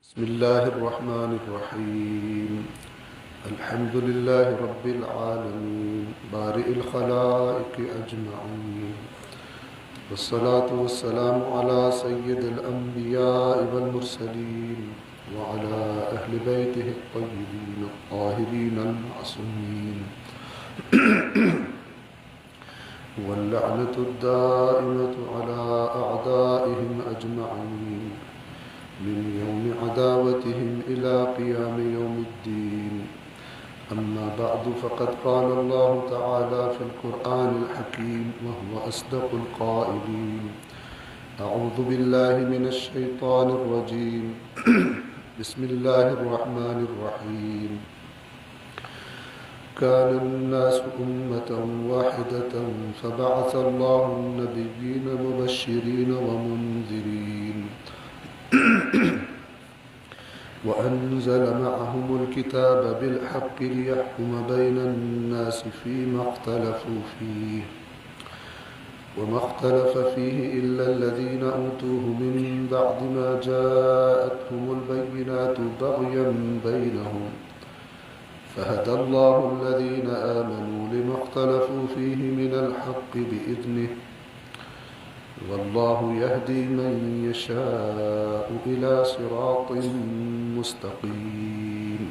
بسم الله الرحمن الرحيم. الحمد لله رب العالمين بارئ الخلائق أجمعين، والصلاة والسلام على سيد الأنبياء والمرسلين وعلى أهل بيته الطيبين الطاهرين المعصومين، واللعنة الدائمة على أعدائهم أجمعين من يوم عداوتهم إلى قيام يوم الدين. أما بعد، فقد قال الله تعالى في القرآن الحكيم وهو أصدق القائلين: أعوذ بالله من الشيطان الرجيم بسم الله الرحمن الرحيم. كان الناس أمة واحدة فبعث الله النبيين مبشرين ومنذرين وأنزل معهم الكتاب بالحق ليحكم بين الناس فيما اختلفوا فيه، وما اختلف فيه إلا الذين أوتوه من بعد ما جاءتهم البينات بغيا بينهم، فهدى الله الذين آمنوا لما اختلفوا فيه من الحق بإذنه، والله يهدي من يشاء إلى صراط مستقيم.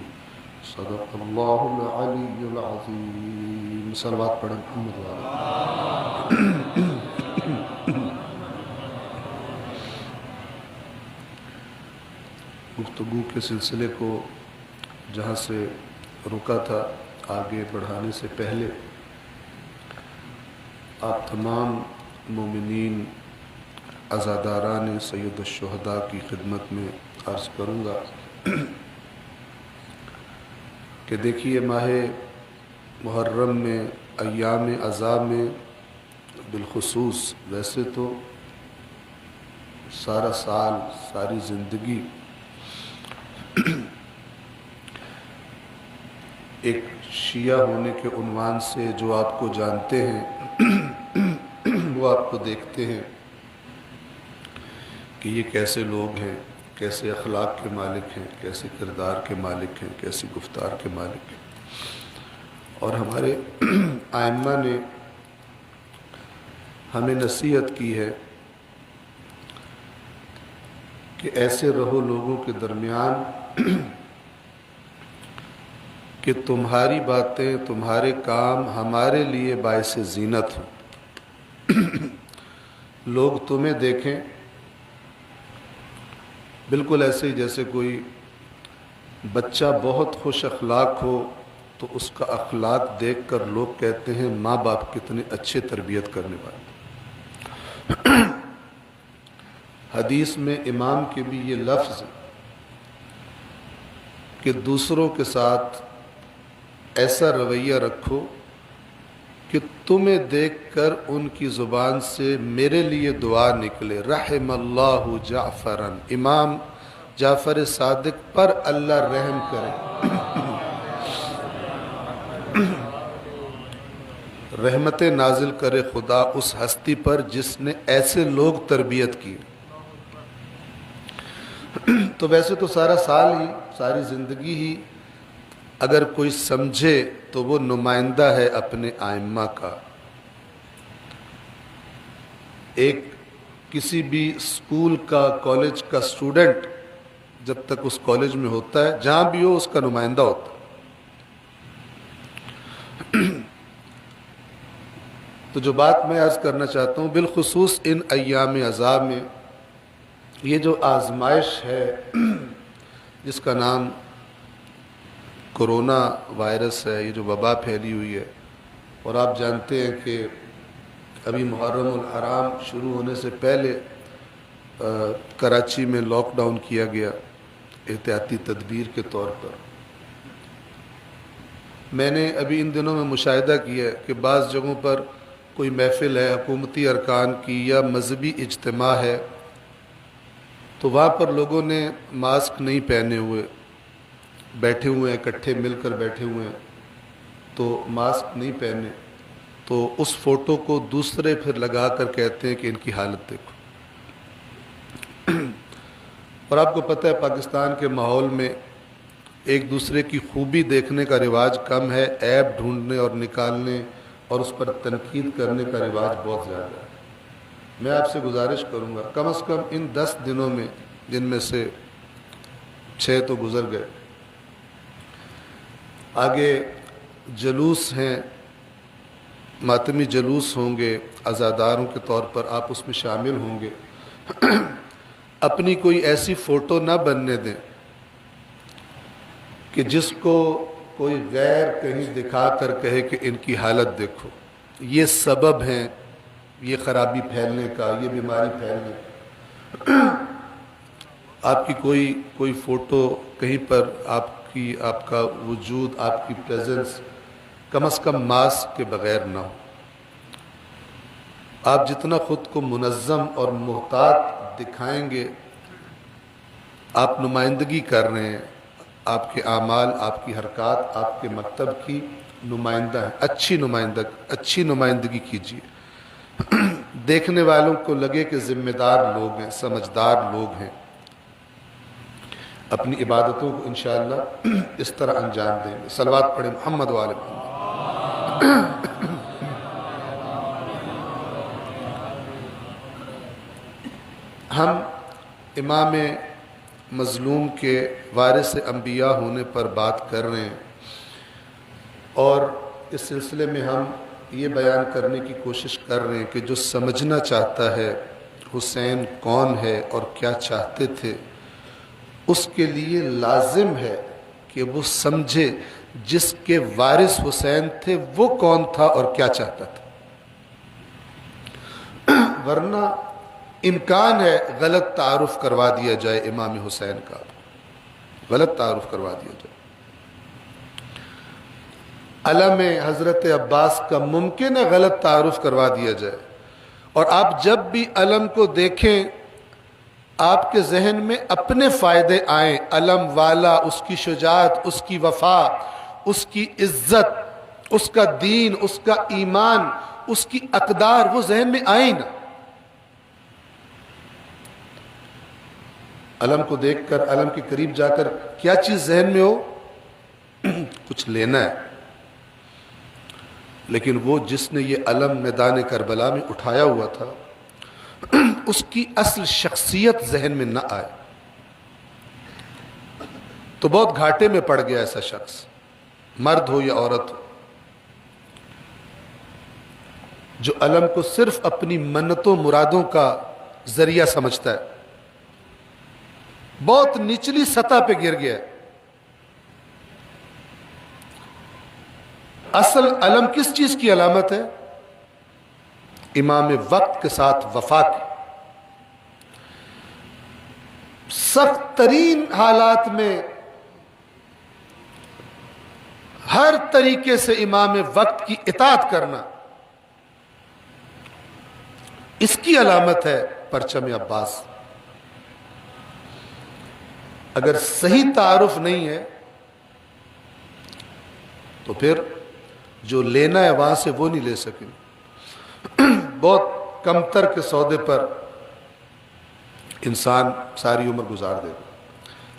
صدق الله العلي العظيم. صلوات پڑھ محمد وعلى. گفتگو کے سلسلے کو جہاں سے رکا تھا آگے بڑھانے سے پہلے آپ تمام مومنین عزاداران سید الشہداء کی خدمت میں عرض کروں گا کہ دیکھیے، ماہ محرم میں ایام عزا میں بالخصوص، ویسے تو سارا سال ساری زندگی ایک شیعہ ہونے کے عنوان سے جو آپ کو جانتے ہیں وہ آپ کو دیکھتے ہیں کہ یہ کیسے لوگ ہیں، کیسے اخلاق کے مالک ہیں، کیسے کردار کے مالک ہیں، کیسی گفتار کے مالک ہیں. اور ہمارے ائمہ نے ہمیں نصیحت کی ہے کہ ایسے رہو لوگوں کے درمیان کہ تمہاری باتیں، تمہارے کام ہمارے لیے باعث زینت ہوں. لوگ تمہیں دیکھیں بالکل ایسے ہی جیسے کوئی بچہ بہت خوش اخلاق ہو تو اس کا اخلاق دیکھ کر لوگ کہتے ہیں ماں باپ کتنے اچھے تربیت کرنے والے. حدیث میں امام کے بھی یہ لفظ کہ دوسروں کے ساتھ ایسا رویہ رکھو کہ تمہیں دیکھ کر ان کی زبان سے میرے لیے دعا نکلے. رحم اللہ جعفرا، امام جعفر صادق پر اللہ رحم کرے. رحمتیں نازل کرے خدا اس ہستی پر جس نے ایسے لوگ تربیت کی. تو ویسے تو سارا سال ہی، ساری زندگی ہی اگر کوئی سمجھے تو وہ نمائندہ ہے اپنے ائمہ کا. ایک کسی بھی اسکول کا، کالج کا اسٹوڈنٹ جب تک اس کالج میں ہوتا ہے، جہاں بھی ہو اس کا نمائندہ ہوتا ہے. تو جو بات میں عرض کرنا چاہتا ہوں بالخصوص ان ایام عزا میں، یہ جو آزمائش ہے جس کا نام کرونا وائرس ہے، یہ جو وبا پھیلی ہوئی ہے، اور آپ جانتے ہیں کہ ابھی محرم الحرام شروع ہونے سے پہلے کراچی میں لاک ڈاؤن کیا گیا احتیاطی تدبیر کے طور پر. میں نے ابھی ان دنوں میں مشاہدہ کیا ہے کہ بعض جگہوں پر کوئی محفل ہے حکومتی ارکان کی یا مذہبی اجتماع ہے تو وہاں پر لوگوں نے ماسک نہیں پہنے ہوئے بیٹھے ہوئے ہیں، اکٹھے مل کر بیٹھے ہوئے ہیں، تو ماسک نہیں پہنے تو اس فوٹو کو دوسرے پھر لگا کر کہتے ہیں کہ ان کی حالت دیکھو. اور آپ کو پتہ ہے پاکستان کے ماحول میں ایک دوسرے کی خوبی دیکھنے کا رواج کم ہے، عیب ڈھونڈنے اور نکالنے اور اس پر تنقید کرنے کا رواج بہت زیادہ ہے۔ میں آپ سے گزارش کروں گا کم از کم ان 10 دنوں میں، جن میں سے 6 تو گزر گئے، آگے جلوس ہیں، ماتمی جلوس ہوں گے، عزاداروں کے طور پر آپ اس میں شامل ہوں گے۔ اپنی کوئی ایسی فوٹو نہ بننے دیں کہ جس کو کوئی غیر کہیں دکھا کر کہے کہ ان کی حالت دیکھو، یہ سبب ہیں یہ خرابی پھیلنے کا، یہ بیماری پھیلنے کا۔ آپ کی کوئی فوٹو کہیں پر آپ کا وجود، آپ کی پریزنس کم از کم ماسک کے بغیر نہ ہو۔ آپ جتنا خود کو منظم اور محتاط دکھائیں گے، آپ نمائندگی کر رہے ہیں، آپ کے اعمال، آپ کی حرکات آپ کے مکتب کی نمائندہ ہیں۔ اچھی نمائندگی کیجیے، دیکھنے والوں کو لگے کہ ذمہ دار لوگ ہیں، سمجھدار لوگ ہیں، اپنی عبادتوں کو انشاءاللہ اس طرح انجام دیں گے۔ صلوات پڑھیں محمد و آل محمد۔ ہم امام مظلوم کے وارث انبیاء ہونے پر بات کر رہے ہیں، اور اس سلسلے میں ہم یہ بیان کرنے کی کوشش کر رہے ہیں کہ جو سمجھنا چاہتا ہے حسین کون ہے اور کیا چاہتے تھے، اس کے لیے لازم ہے کہ وہ سمجھے جس کے وارث حسین تھے وہ کون تھا اور کیا چاہتا تھا، ورنہ امکان ہے غلط تعارف کروا دیا جائے امام حسین کا، غلط تعارف کروا دیا جائے۔ علم حضرت عباس کا ممکن ہے غلط تعارف کروا دیا جائے، اور آپ جب بھی علم کو دیکھیں آپ کے ذہن میں اپنے فائدے آئیں، علم والا، اس کی شجاعت، اس کی وفا، اس کی عزت، اس کا دین، اس کا ایمان، اس کی اقدار وہ ذہن میں آئیں نا۔ علم کو دیکھ کر، علم کے قریب جا کر کیا چیز ذہن میں ہو؟ کچھ لینا ہے، لیکن وہ جس نے یہ علم میدان کربلا میں اٹھایا ہوا تھا اس کی اصل شخصیت ذہن میں نہ آئے تو بہت گھاٹے میں پڑ گیا ایسا شخص، مرد ہو یا عورت ہو، جو علم کو صرف اپنی منتوں مرادوں کا ذریعہ سمجھتا ہے، بہت نچلی سطح پہ گر گیا ہے۔ اصل علم کس چیز کی علامت ہے؟ امام وقت کے ساتھ وفا کی۔ سخت ترین حالات میں ہر طریقے سے امام وقت کی اطاعت کرنا، اس کی علامت ہے پرچم عباس۔ اگر صحیح تعارف نہیں ہے تو پھر جو لینا ہے وہاں سے وہ نہیں لے سکیں، بہت کمتر کے سودے پر انسان ساری عمر گزار دے گا،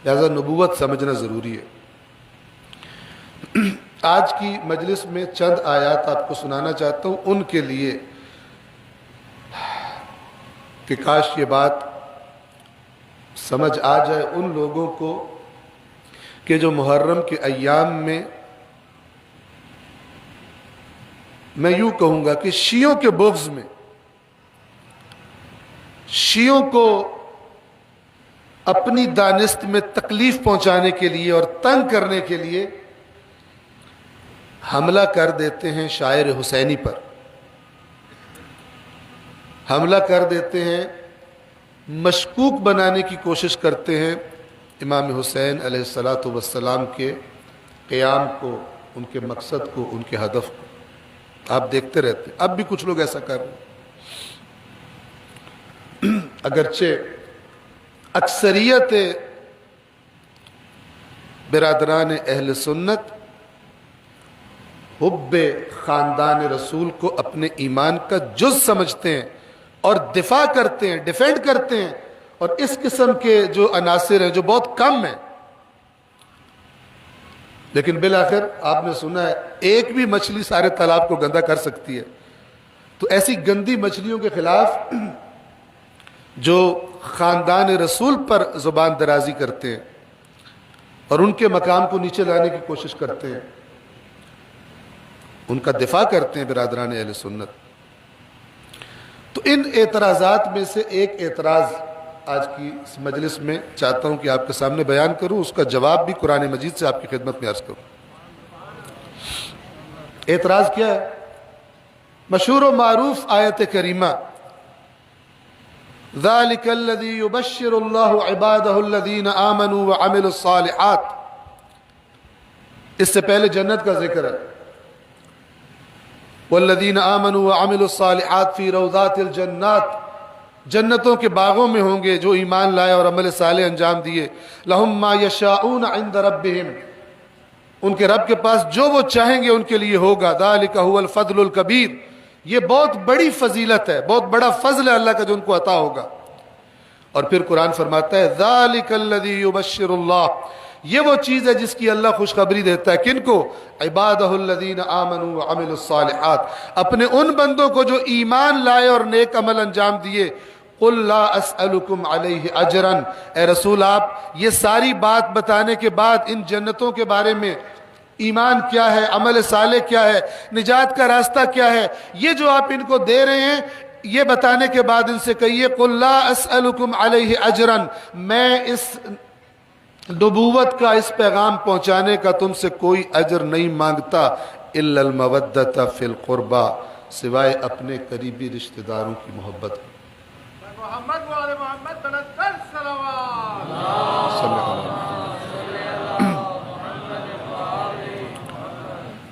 لہذا نبوت سمجھنا ضروری ہے۔ آج کی مجلس میں چند آیات آپ کو سنانا چاہتا ہوں، ان کے لیے کہ کاش یہ بات سمجھ آ جائے ان لوگوں کو کہ جو محرم کے ایام میں، میں یوں کہوں گا کہ شیعوں کے بغض میں، شیعوں کو اپنی دانست میں تکلیف پہنچانے کے لیے اور تنگ کرنے کے لیے حملہ کر دیتے ہیں شاعر حسینی پر، حملہ کر دیتے ہیں، مشکوک بنانے کی کوشش کرتے ہیں امام حسین علیہ السلام کے قیام کو، ان کے مقصد کو، ان کے ہدف کو۔ آپ دیکھتے رہتے ہیں، اب بھی کچھ لوگ ایسا کر رہے ہیں، اگرچہ اکثریت برادران اہل سنت حب خاندان رسول کو اپنے ایمان کا جز سمجھتے ہیں اور دفاع کرتے ہیں، ڈیفینڈ کرتے ہیں، اور اس قسم کے جو عناصر ہیں جو بہت کم ہیں، لیکن بالآخر آپ نے سنا ہے ایک بھی مچھلی سارے تالاب کو گندا کر سکتی ہے. تو ایسی گندی مچھلیوں کے خلاف جو خاندان رسول پر زبان درازی کرتے ہیں اور ان کے مقام کو نیچے لانے کی کوشش کرتے ہیں، ان کا دفاع کرتے ہیں برادران اہل سنت. تو ان اعتراضات میں سے ایک اعتراض آج کی اس مجلس میں چاہتا ہوں کہ آپ کے سامنے بیان کروں، اس کا جواب بھی قرآن مجید سے آپ کی خدمت میں عرض کروں. اعتراض کیا ہے؟ مشہور و معروف آیت کریمہ ذَلِكَ الَّذِي يُبَشِّرُ اللَّهُ عِبَادَهُ الَّذِينَ آمَنُوا وَعَمِلُوا الصَّالِحَاتِ. اس سے پہلے جنت کا ذکر ہے، وَالَّذِينَ آمَنُوا وَعَمِلُوا الصَّالِحَاتِ فِي رَوْضَاتِ الْجَنَّاتِ. جنتوں کے باغوں میں ہوں گے جو ایمان لائے اور عمل صالح انجام دیے. لَهُمْ مَا يَشَاءُونَ عِنْدَ رَبِّهِمْ. ان کے رب کے پاس جو وہ چاہیں گے ان کے لیے ہوگا. ذَلِكَ هُوَ الْفَضْلُ الْكَبِيرُ. یہ بہت بڑی فضیلت ہے، بہت بڑا فضل ہے اللہ کا جو ان کو عطا ہوگا. اور پھر قرآن فرماتا ہے ذَلِكَ الَّذِي يُبَشِّرُ اللَّهُ. یہ وہ چیز ہے جس کی اللہ خوشخبری دیتا ہے. کن کو؟ عبادہ الذین آمنوا وعملوا الصالحات. اپنے ان بندوں کو جو ایمان لائے اور نیک عمل انجام دیے. قل لا اسألکم علیہ اجرا. اے رسول آپ یہ ساری بات بتانے کے بعد ان جنتوں کے بارے میں، ایمان کیا ہے، عمل صالح کیا ہے، نجات کا راستہ کیا ہے، یہ جو آپ ان کو دے رہے ہیں، یہ بتانے کے بعد ان سے کہیے قل لا اسألکم علیہ اجرا. میں اس نبوت کا، اس پیغام پہنچانے کا تم سے کوئی اجر نہیں مانگتا الا المودۃ فی القربى، سوائے اپنے قریبی رشتہ داروں کی محبت. محمد وعلى محمد تنزل صلوات.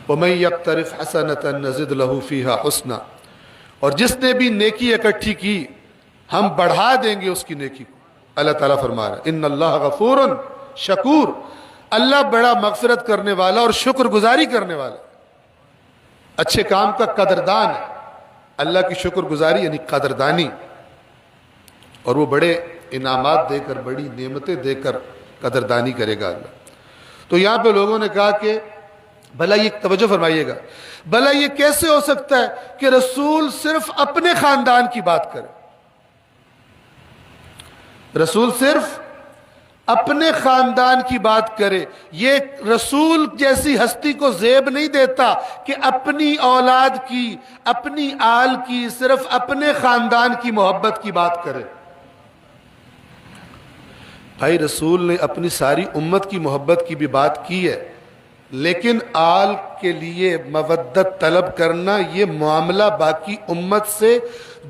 ومن یقترف حسنۃ نزد له فیہا حسنا. اور جس نے بھی نیکی اکٹھی کی ہم بڑھا دیں گے اس کی نیکی کو. اللہ تعالیٰ فرما رہا ہے ان اللہ غفور شکور. اللہ بڑا مغفرت کرنے والا اور شکر گزاری کرنے والا، اچھے کام کا قدردان ہے. اللہ کی شکر گزاری یعنی قدردانی، اور وہ بڑے انعامات دے کر، بڑی نعمتیں دے کر قدردانی کرے گا اللہ. تو یہاں پہ لوگوں نے کہا کہ بھلا یہ توجہ فرمائیے گا، بھلا یہ کیسے ہو سکتا ہے کہ رسول صرف اپنے خاندان کی بات کرے؟ رسول صرف اپنے خاندان کی بات کرے. یہ رسول جیسی ہستی کو زیب نہیں دیتا کہ اپنی اولاد کی، اپنی آل کی، صرف اپنے خاندان کی محبت کی بات کرے. بھائی رسول نے اپنی ساری امت کی محبت کی بھی بات کی ہے، لیکن آل کے لیے مودت طلب کرنا یہ معاملہ باقی امت سے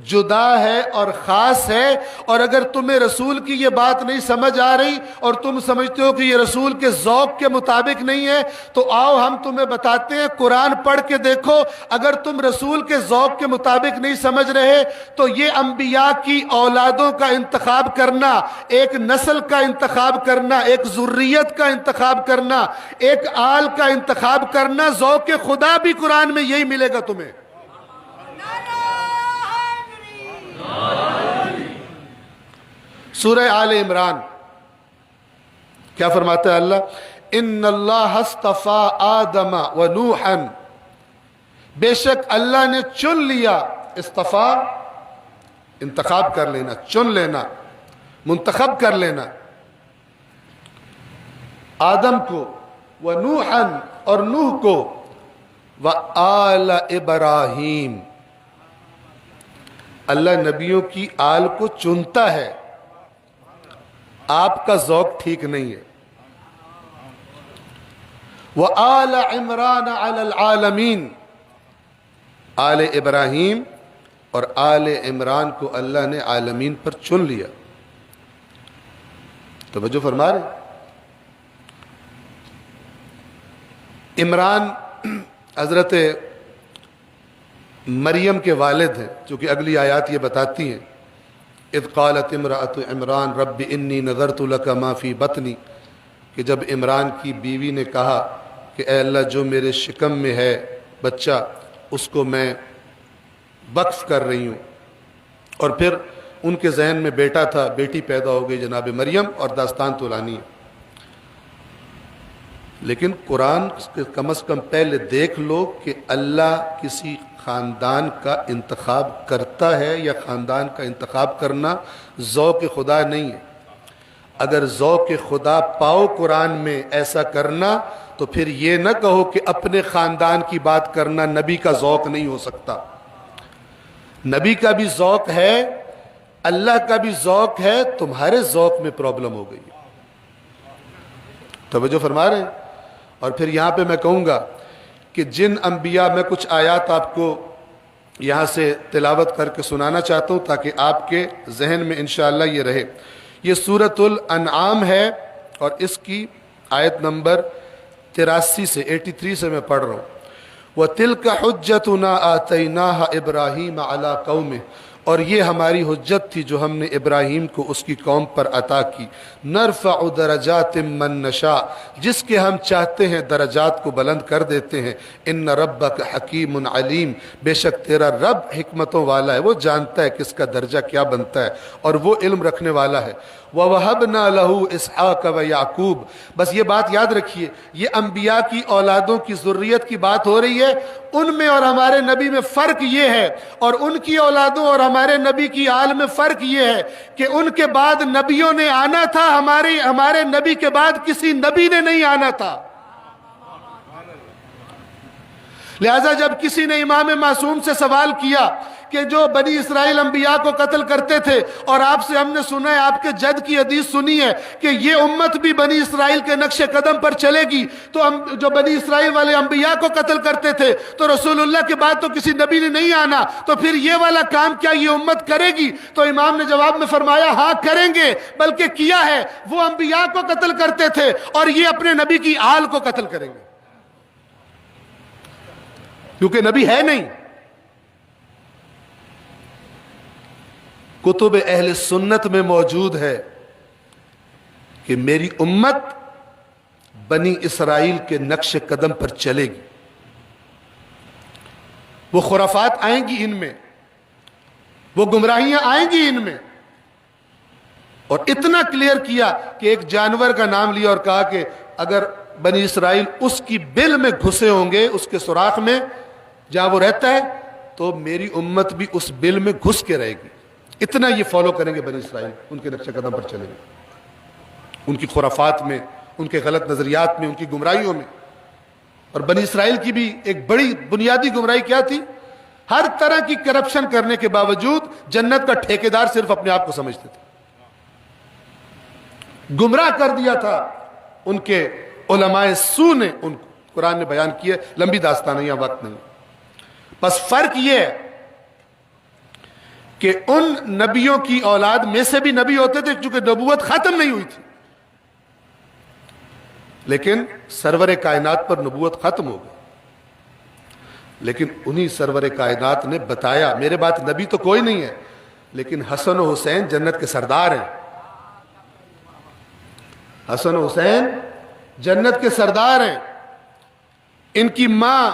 جدا ہے اور خاص ہے. اور اگر تمہیں رسول کی یہ بات نہیں سمجھ آ رہی اور تم سمجھتے ہو کہ یہ رسول کے ذوق کے مطابق نہیں ہے، تو آؤ ہم تمہیں بتاتے ہیں، قرآن پڑھ کے دیکھو. اگر تم رسول کے ذوق کے مطابق نہیں سمجھ رہے تو یہ انبیاء کی اولادوں کا انتخاب کرنا، ایک نسل کا انتخاب کرنا، ایک ذریت کا انتخاب کرنا، ایک آل کا انتخاب کرنا، ذوق خدا بھی قرآن میں یہی ملے گا تمہیں. سورہ آل عمران کیا فرماتا ہے اللہ؟ ان اللہ اصطفى آدم و نوحا. بے شک اللہ نے چن لیا. اصطفیٰ انتخاب کر لینا، چن لینا، منتخب کر لینا. آدم کو، و نوحا اور نوح کو، و آل ابراہیم. اللہ نبیوں کی آل کو چنتا ہے. آپ کا ذوق ٹھیک نہیں ہے. وآل عمران علی العالمین. آل ابراہیم اور آل عمران کو اللہ نے عالمین پر چن لیا. توجہ فرما رہے. عمران حضرت مریم کے والد ہیں، چونکہ اگلی آیات یہ بتاتی ہیں اذ قالت امرأۃ عمران رب انی نذرت لک ما فی بطنی، کہ جب عمران کی بیوی نے کہا کہ اے اللہ جو میرے شکم میں ہے بچہ اس کو میں وقف کر رہی ہوں. اور پھر ان کے ذہن میں بیٹا تھا، بیٹی پیدا ہو گئی جناب مریم، اور داستان طولانی ہے۔ لیکن قرآن کم از کم پہلے دیکھ لو کہ اللہ کسی خاندان کا انتخاب کرتا ہے یا خاندان کا انتخاب کرنا ذوق خدا نہیں ہے۔ اگر ذوق خدا پاؤ قرآن میں ایسا کرنا تو پھر یہ نہ کہو کہ اپنے خاندان کی بات کرنا نبی کا ذوق نہیں ہو سکتا۔ نبی کا بھی ذوق ہے، اللہ کا بھی ذوق ہے، تمہارے ذوق میں پرابلم ہو گئی۔ توجہ فرما رہے ہیں؟ اور پھر یہاں پہ میں کہوں گا کہ جن انبیاء، میں کچھ آیات آپ کو یہاں سے تلاوت کر کے سنانا چاہتا ہوں تاکہ آپ کے ذہن میں انشاءاللہ یہ رہے۔ یہ سورۃ الانعام ہے اور اس کی آیت نمبر 83 سے 83 سے میں پڑھ رہا ہوں۔ وَتِلْكَ حُجَّتُنَا آتَيْنَاهَا إِبْرَاهِيمَ عَلَىٰ قَوْمِهِ، اور یہ ہماری حجت تھی جو ہم نے ابراہیم کو اس کی قوم پر عطا کی۔ نرفع درجات من نشاء، جس کے ہم چاہتے ہیں درجات کو بلند کر دیتے ہیں۔ ان ربک حکیم علیم، بے شک تیرا رب حکمتوں والا ہے، وہ جانتا ہے کس کا درجہ کیا بنتا ہے اور وہ علم رکھنے والا ہے۔ وَوَهَبْنَا لَهُ إِسْحَاقَ وَيَعْقُوبَ، بس یہ بات یاد رکھیے، یہ انبیاء کی اولادوں کی ذریت کی بات ہو رہی ہے۔ ان میں اور ہمارے نبی میں فرق یہ ہے، اور ان کی اولادوں اور ہمارے نبی کی آل میں فرق یہ ہے کہ ان کے بعد نبیوں نے آنا تھا، ہمارے نبی کے بعد کسی نبی نے نہیں آنا تھا۔ لہذا جب کسی نے امام معصوم سے سوال کیا کہ جو بنی اسرائیل انبیاء کو قتل کرتے تھے، اور آپ سے ہم نے سنا ہے، آپ کے جد کی حدیث سنی ہے کہ یہ امت بھی بنی اسرائیل کے نقش قدم پر چلے گی، تو ہم جو بنی اسرائیل والے انبیاء کو قتل کرتے تھے تو رسول اللہ کے بعد تو کسی نبی نے نہیں آنا، تو پھر یہ والا کام کیا یہ امت کرے گی؟ تو امام نے جواب میں فرمایا ہاں کریں گے، بلکہ کیا ہے، وہ انبیاء کو قتل کرتے تھے اور یہ اپنے نبی کی آل کو قتل کریں گے، کیونکہ نبی ہے نہیں۔ کتب اہل سنت میں موجود ہے کہ میری امت بنی اسرائیل کے نقش قدم پر چلے گی، وہ خرافات آئیں گی ان میں، وہ گمراہیاں آئیں گی ان میں، اور اتنا کلیئر کیا کہ ایک جانور کا نام لیا اور کہا کہ اگر بنی اسرائیل اس کی بل میں گھسے ہوں گے، اس کے سوراخ میں جہاں وہ رہتا ہے، تو میری امت بھی اس بل میں گھس کے رہے گی۔ اتنا یہ فالو کریں گے بنی اسرائیل، ان کے نقش قدم پر چلیں گے، ان کی خرافات میں، ان کے غلط نظریات میں، ان کی گمراہیوں میں۔ اور بنی اسرائیل کی بھی ایک بڑی بنیادی گمراہی کیا تھی؟ ہر طرح کی کرپشن کرنے کے باوجود جنت کا ٹھیکیدار صرف اپنے آپ کو سمجھتے تھے۔ گمراہ کر دیا تھا ان کے علماء سو نے ان کو، قرآن نے بیان کیا، لمبی داستان ہے، یہاں وقت نہیں۔ بس فرق یہ ہے کہ ان نبیوں کی اولاد میں سے بھی نبی ہوتے تھے چونکہ نبوت ختم نہیں ہوئی تھی، لیکن سرور کائنات پر نبوت ختم ہو گئی۔ لیکن انہی سرور کائنات نے بتایا، میرے بات نبی تو کوئی نہیں ہے، لیکن حسن و حسین جنت کے سردار ہیں، حسن و حسین جنت کے سردار ہیں، ان کی ماں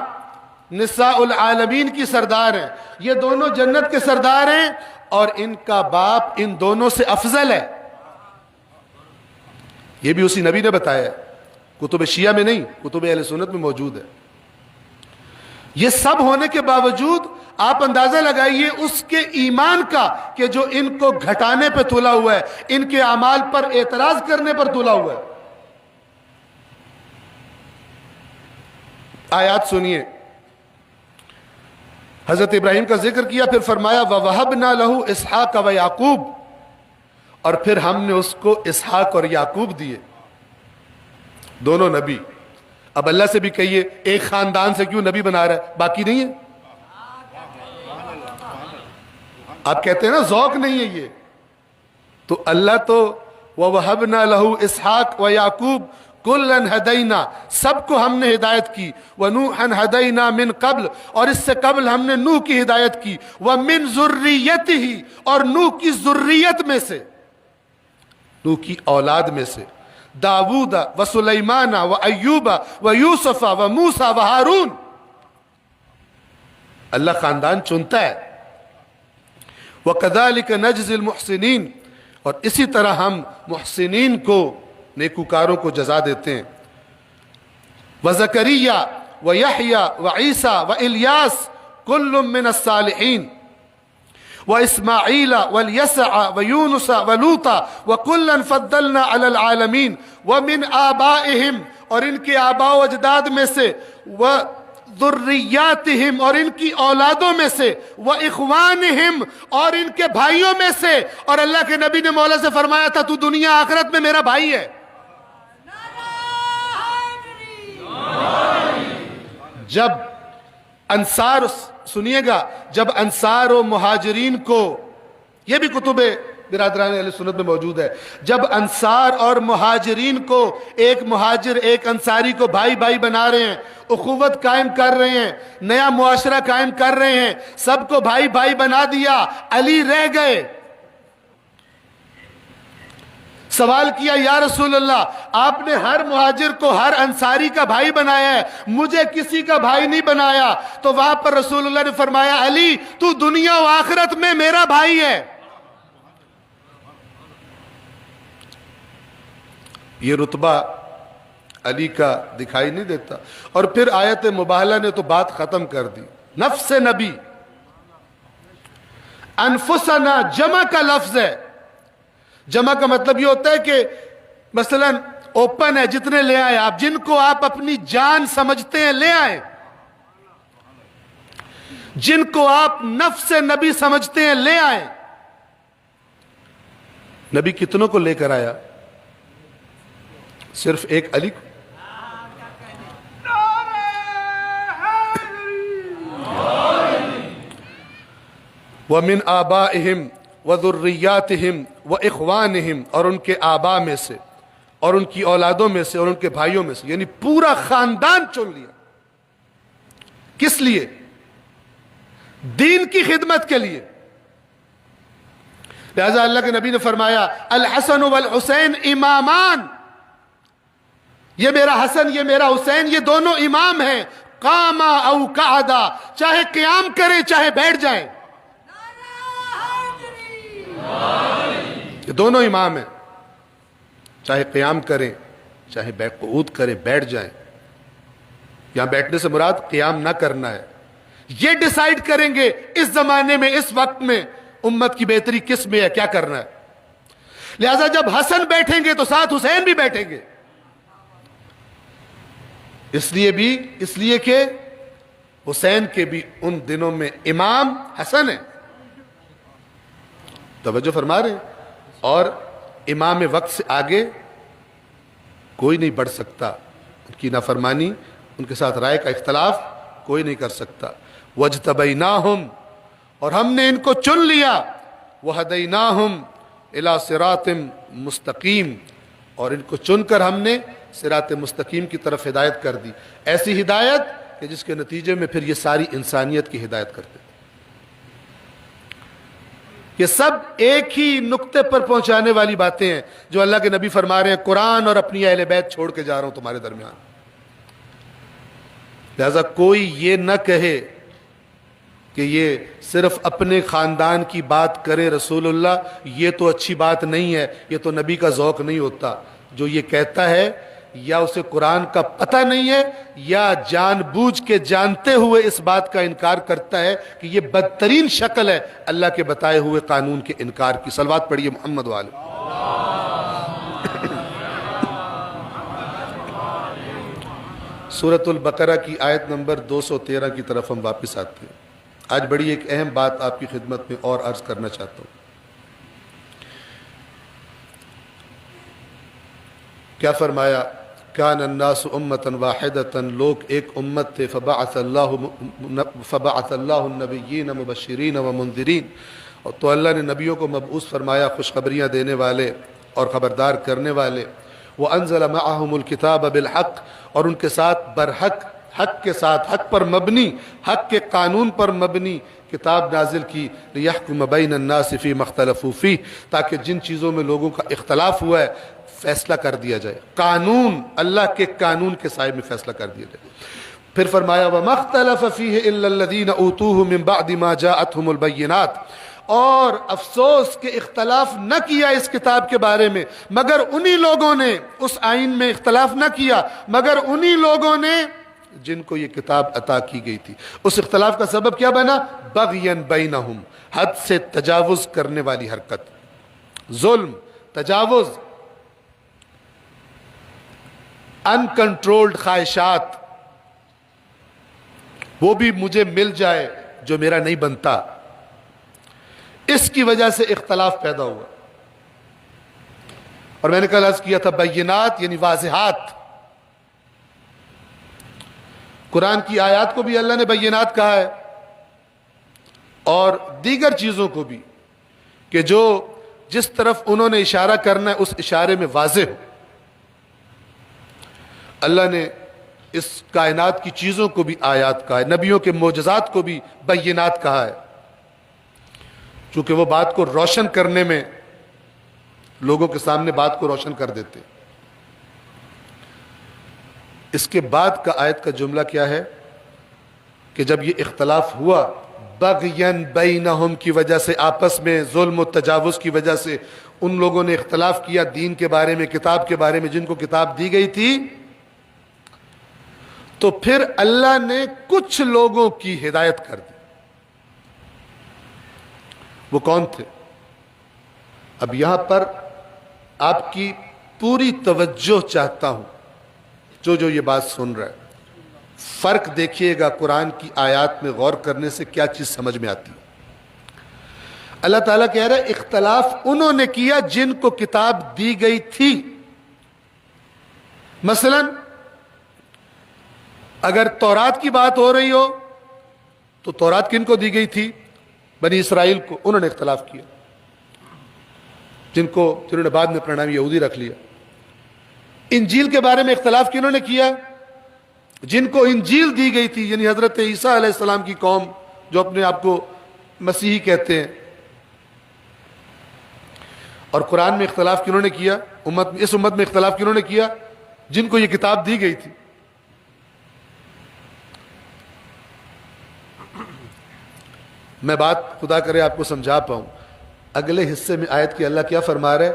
نساء العالمین کی سردار ہیں، یہ دونوں جنت کے سردار ہیں، اور ان کا باپ ان دونوں سے افضل ہے۔ یہ بھی اسی نبی نے بتایا ہے، کتب شیعہ میں نہیں، کتب اہل سنت میں موجود ہے۔ یہ سب ہونے کے باوجود آپ اندازہ لگائیے اس کے ایمان کا کہ جو ان کو گھٹانے پہ تلا ہوا ہے، ان کے اعمال پر اعتراض کرنے پر تلا ہوا ہے۔ آیات سنیے، حضرت ابراہیم کا ذکر کیا، پھر فرمایا وَوَهَبْنَا لَهُ إِسْحَاقَ وَيَعْقُوبَ، اور پھر ہم نے اس کو اسحاق اور یعقوب دیے، دونوں نبی۔ اب اللہ سے بھی کہیے ایک خاندان سے کیوں نبی بنا رہا ہے، باقی نہیں ہے؟ آپ کہتے ہیں نا ذوق نہیں ہے یہ، تو اللہ تو وَوَهَبْنَا لَهُ إِسْحَاقَ وَيَعْقُوبَ کُلًّا هَدَيْنَا، سب کو ہم نے ہدایت کی، وَنُوحًا هَدَيْنَا مِن قبل، اور اس سے قبل ہم نے نوح کی ہدایت کی، وَمِن ذُرِّيَّتِهِ، اور نوح کی ذریت میں سے، نوح کی اولاد میں سے، داود وسلیمان وایوب ویوسف وموسیٰ وہارون۔ اللہ خاندان چنتا ہے۔ وَكَذَلِكَ نَجْزِي الْمُحْسِنِينَ، اور اسی طرح ہم محسنین کو، نیکوکاروں کو جزا دیتے ہیں. وَزَكَرِيَّا وَيَحْيَا وَعِيسَى وَإِلْيَاسَ كُلٌّ مِّنَ الصَّالِحِينَ وَإِسْمَاعِيلَ وَالْيَسَعَ وَيُونُسَ وَلُوطًا وَكُلًّا فَضَّلْنَا عَلَى الْعَالَمِينَ وَمِنْ آبَائِهِمْ، اور ان کے آباء و اجداد میں سے، وَذُرِّيَّاتِهِمْ، اور ان کی اولادوں میں سے، وَإِخْوَانِهِمْ، اور ان کے بھائیوں میں سے. اور اللہ کے نبی نے مولا سے فرمایا تھا تو دنیا آخرت میں میرا بھائی ہے. جب انصار، سنیے گا، جب انصار و مہاجرین کو، یہ بھی کتب برادران اہل سنت میں موجود ہے، جب انصار اور مہاجرین کو، ایک مہاجر ایک انصاری کو بھائی بھائی بنا رہے ہیں، اخوت قائم کر رہے ہیں، نیا معاشرہ قائم کر رہے ہیں، سب کو بھائی بھائی بنا دیا، علی رہ گئے. سوال کیا یا رسول اللہ، آپ نے ہر مہاجر کو، ہر انصاری کا بھائی بنایا ہے، مجھے کسی کا بھائی نہیں بنایا. تو وہاں پر رسول اللہ نے فرمایا علی تو دنیا و آخرت میں میرا بھائی ہے. یہ رتبہ علی کا دکھائی نہیں دیتا. اور پھر آیت مباہلہ نے تو بات ختم کر دی. نفس نبی، انفسنا جمع کا لفظ ہے. جمع کا مطلب یہ ہوتا ہے کہ مثلا اوپن ہے، جتنے لے آئے آپ، جن کو آپ اپنی جان سمجھتے ہیں لے آئیں، جن کو آپ نفس نبی سمجھتے ہیں لے آئیں. نبی کتنوں کو لے کر آیا؟ صرف ایک علی کو. وَمِنْ آبَائِهِمْ وَذُرِّيَّاتِهِمْ وَإِخْوَانِهِمْ، اور ان کے آباء میں سے، اور ان کی اولادوں میں سے، اور ان کے بھائیوں میں سے، یعنی پورا خاندان چن لیا. کس لیے؟ دین کی خدمت کے لیے. لہذا اللہ کے نبی نے فرمایا الحسن والحسین امامان، یہ میرا حسن، یہ میرا حسین، یہ دونوں امام ہیں. قاما او قعدا، چاہے قیام کریں چاہے بیٹھ جائیں، یہ دونوں امام ہیں، چاہے قیام کریں چاہے قعود کریں، بیٹھ جائیں. یہاں بیٹھنے سے مراد قیام نہ کرنا ہے. یہ ڈیسائیڈ کریں گے اس زمانے میں، اس وقت میں امت کی بہتری کس میں ہے، کیا کرنا ہے. لہذا جب حسن بیٹھیں گے تو ساتھ حسین بھی بیٹھیں گے. اس لیے کہ حسین کے بھی ان دنوں میں امام حسن ہے. توجہ فرما رہے ہیں. اور امام وقت سے آگے کوئی نہیں بڑھ سکتا. ان کی نافرمانی، ان کے ساتھ رائے کا اختلاف کوئی نہیں کر سکتا. وَاجْتَبَيْنَاهُمْ، اور ہم نے ان کو چن لیا. وَهَدَيْنَاهُمْ إِلَى صِرَاطٍ مستقیم، اور ان کو چن کر ہم نے صراط مستقیم کی طرف ہدایت کر دی. ایسی ہدایت کہ جس کے نتیجے میں پھر یہ ساری انسانیت کی ہدایت کرتے تھے. یہ سب ایک ہی نقطے پر پہنچانے والی باتیں ہیں جو اللہ کے نبی فرما رہے ہیں قرآن اور اپنی اہل بیت چھوڑ کے جا رہا ہوں تمہارے درمیان. لہذا کوئی یہ نہ کہے کہ یہ صرف اپنے خاندان کی بات کرے رسول اللہ، یہ تو اچھی بات نہیں ہے، یہ تو نبی کا ذوق نہیں ہوتا. جو یہ کہتا ہے یا اسے قرآن کا پتہ نہیں ہے، یا جان بوجھ کے جانتے ہوئے اس بات کا انکار کرتا ہے کہ یہ بدترین شکل ہے اللہ کے بتائے ہوئے قانون کے انکار کی. صلوات پڑھیے محمد والے. سورۃ البقرہ کی آیت نمبر 213 کی طرف ہم واپس آتے ہیں. آج بڑی ایک اہم بات آپ کی خدمت میں اور عرض کرنا چاہتا ہوں. کیا فرمایا؟ کان الناس امتا واحدتا، لوگ ایک امت تھے. فبعث اللہ النبیین مبشرین ومنذرین، اور تو اللہ نے نبیوں کو مبعوث فرمایا خوشخبریاں دینے والے اور خبردار کرنے والے. وانزل معهم الکتاب بالحق، اور ان کے ساتھ برحق، حق کے ساتھ، حق پر مبنی، حق کے قانون پر مبنی کتاب نازل کی. لیحکم بین الناس فیما اختلفوا فیہ، تاکہ جن چیزوں میں لوگوں کا اختلاف ہوا ہے فیصلہ کر دیا جائے. قانون، اللہ کے قانون کے سائے میں فیصلہ کر دیا جائے. پھر فرمایا وَمَا اخْتَلَفَ فِيهِ إِلَّا الَّذِينَ أُوتُوهُ مِن بَعْدِ مَا جَاءَتْهُمُ الْبَيِّنَاتُ، اور افسوس کہ اختلاف نہ کیا اس کتاب کے بارے میں مگر انہی لوگوں نے، اس آئین میں اختلاف نہ کیا مگر انہی لوگوں نے جن کو یہ کتاب عطا کی گئی تھی۔ اس اختلاف کا سبب کیا بنا؟ بغین بینہم، حد سے تجاوز کرنے والی حرکت، ظلم، تجاوز، انکنٹرولڈ خواہشات، وہ بھی مجھے مل جائے جو میرا نہیں بنتا، اس کی وجہ سے اختلاف پیدا ہوا۔ اور میں نے کل عرض کیا تھا بینات یعنی واضحات، قرآن کی آیات کو بھی اللہ نے بینات کہا ہے اور دیگر چیزوں کو بھی، کہ جو جس طرف انہوں نے اشارہ کرنا ہے اس اشارے میں واضح ہو۔ اللہ نے اس کائنات کی چیزوں کو بھی آیات کہا ہے، نبیوں کے معجزات کو بھی بینات کہا ہے، چونکہ وہ بات کو روشن کرنے میں لوگوں کے سامنے بات کو روشن کر دیتے۔ اس کے بعد کا آیت کا جملہ کیا ہے کہ جب یہ اختلاف ہوا بغین بینہم کی وجہ سے، آپس میں ظلم و تجاوز کی وجہ سے ان لوگوں نے اختلاف کیا دین کے بارے میں، کتاب کے بارے میں، جن کو کتاب دی گئی تھی، تو پھر اللہ نے کچھ لوگوں کی ہدایت کر دی۔ وہ کون تھے؟ اب یہاں پر آپ کی پوری توجہ چاہتا ہوں، جو یہ بات سن رہا ہے، فرق دیکھیے گا قرآن کی آیات میں غور کرنے سے کیا چیز سمجھ میں آتی ہے۔ اللہ تعالیٰ کہہ رہا ہے اختلاف انہوں نے کیا جن کو کتاب دی گئی تھی۔ مثلا اگر تورات کی بات ہو رہی ہو تو تورات کن کو دی گئی تھی؟ بنی اسرائیل کو، انہوں نے اختلاف کیا، جنہوں نے بعد میں اپنا نام یہودی رکھ لیا۔ انجیل کے بارے میں اختلاف کنہوں نے کیا؟ جن کو انجیل دی گئی تھی، یعنی حضرت عیسیٰ علیہ السلام کی قوم جو اپنے آپ کو مسیحی کہتے ہیں۔ اور قرآن میں اختلاف کنہوں نے کیا؟ اس امت میں اختلاف کنہوں نے کیا؟ جن کو یہ کتاب دی گئی تھی۔ میں بات خدا کرے آپ کو سمجھا پاؤں، اگلے حصے میں آیت کی اللہ کیا فرما رہے؟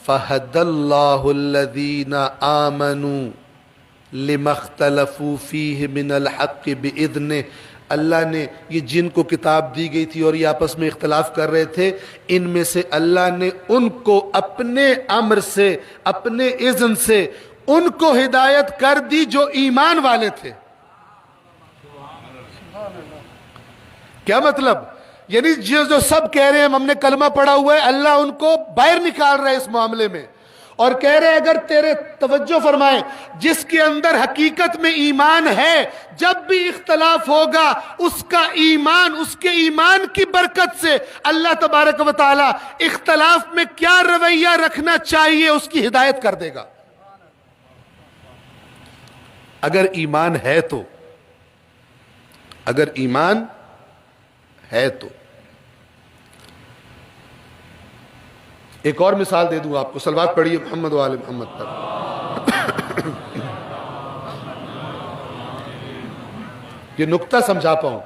فَهَدَى اللَّهُ الَّذِينَ آمَنُوا لِمَا اخْتَلَفُوا فِيهِ مِنَ الْحَقِّ بِإِذْنِهِ، اللہ نے یہ جن کو کتاب دی گئی تھی اور یہ آپس میں اختلاف کر رہے تھے، ان میں سے اللہ نے ان کو اپنے امر سے، اپنے اذن سے ان کو ہدایت کر دی جو ایمان والے تھے۔ کیا مطلب؟ یعنی جو سب کہہ رہے ہیں ہم نے کلمہ پڑھا ہوا ہے، اللہ ان کو باہر نکال رہے اس معاملے میں اور کہہ رہے اگر تیرے توجہ فرمائیں، جس کے اندر حقیقت میں ایمان ہے، جب بھی اختلاف ہوگا اس کا ایمان، اس کے ایمان کی برکت سے اللہ تبارک و تعالی اختلاف میں کیا رویہ رکھنا چاہیے اس کی ہدایت کر دے گا، اگر ایمان ہے تو۔ اگر ایمان ہے تو۔ ایک اور مثال دے دوں آپ کو، صلوات پڑھیے محمد و آل محمد پر، یہ نقطہ سمجھا پاؤں۔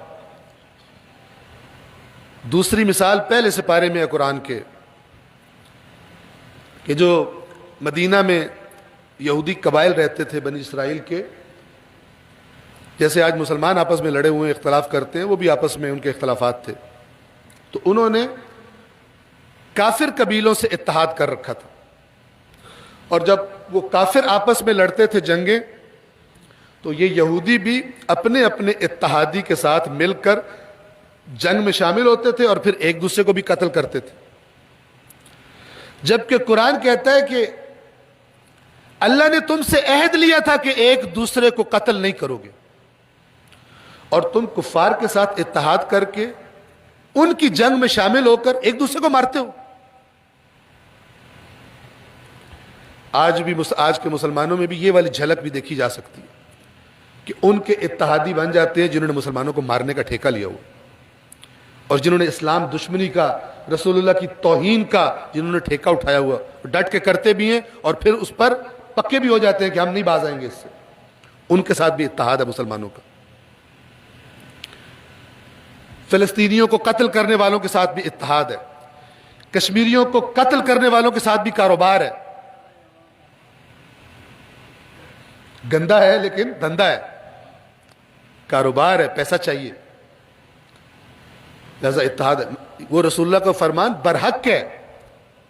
دوسری مثال پہلے سپارے میں ہے قرآن کے، کہ جو مدینہ میں یہودی قبائل رہتے تھے بنی اسرائیل کے، جیسے آج مسلمان آپس میں لڑے ہوئے اختلاف کرتے ہیں، وہ بھی آپس میں ان کے اختلافات تھے، تو انہوں نے کافر قبیلوں سے اتحاد کر رکھا تھا، اور جب وہ کافر آپس میں لڑتے تھے جنگیں، تو یہ یہودی بھی اپنے اپنے اتحادی کے ساتھ مل کر جنگ میں شامل ہوتے تھے اور پھر ایک دوسرے کو بھی قتل کرتے تھے۔ جبکہ قرآن کہتا ہے کہ اللہ نے تم سے عہد لیا تھا کہ ایک دوسرے کو قتل نہیں کرو گے، اور تم کفار کے ساتھ اتحاد کر کے ان کی جنگ میں شامل ہو کر ایک دوسرے کو مارتے ہو۔ آج کے مسلمانوں میں بھی یہ والی جھلک بھی دیکھی جا سکتی ہے کہ ان کے اتحادی بن جاتے ہیں جنہوں نے مسلمانوں کو مارنے کا ٹھیکہ لیا ہوا، اور جنہوں نے اسلام دشمنی کا، رسول اللہ کی توہین کا جنہوں نے ٹھیکہ اٹھایا ہوا، ڈٹ کے کرتے بھی ہیں اور پھر اس پر پکے بھی ہو جاتے ہیں کہ ہم نہیں باز آئیں گے اس سے۔ ان کے ساتھ بھی اتحاد ہے مسلمانوں کا۔ فلسطینیوں کو قتل کرنے والوں کے ساتھ بھی اتحاد ہے، کشمیریوں کو قتل کرنے والوں کے ساتھ بھی کاروبار ہے. گندا ہے لیکن دھندا ہے، کاروبار ہے، پیسہ چاہیے، لہذا اتحاد ہے. وہ رسول اللہ کا فرمان برحق ہے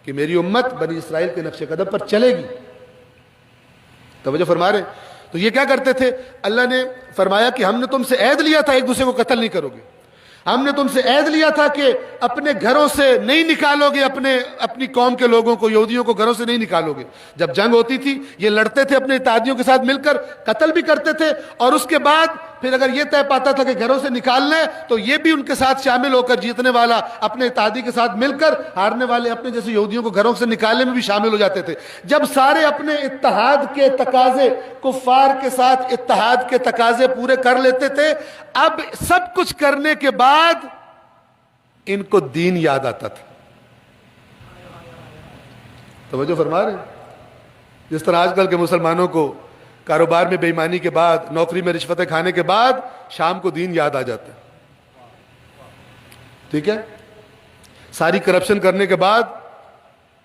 کہ میری امت بنی اسرائیل کے نقش قدم پر چلے گی. توجہ فرما رہے. تو یہ کیا کرتے تھے؟ اللہ نے فرمایا کہ ہم نے تم سے عہد لیا تھا ایک دوسرے کو قتل نہیں کرو گے، ہم نے تم سے عہد لیا تھا کہ اپنے گھروں سے نہیں نکالو گے، اپنی قوم کے لوگوں کو، یہودیوں کو گھروں سے نہیں نکالو گے. جب جنگ ہوتی تھی یہ لڑتے تھے، اپنے اتحادیوں کے ساتھ مل کر قتل بھی کرتے تھے، اور اس کے بعد پھر اگر یہ طے پاتا تھا کہ گھروں سے نکالنا ہے تو یہ بھی ان کے ساتھ شامل ہو کر، جیتنے والا اپنے اتحادی کے ساتھ مل کر، ہارنے والے اپنے جیسے یہودیوں کو گھروں سے نکالنے میں بھی شامل ہو جاتے تھے. جب سارے اپنے اتحاد کے تقاضے، کفار کے ساتھ اتحاد کے تقاضے پورے کر لیتے تھے، اب سب کچھ کرنے کے بعد ان کو دین یاد آتا تھا. توجہ فرما رہے ہیں؟ جس طرح آج کل کے مسلمانوں کو کاروبار میں بے ایمانی کے بعد، نوکری میں رشوتیں کھانے کے بعد شام کو دین یاد آ جاتا ہے. ٹھیک ہے، ساری کرپشن کرنے کے بعد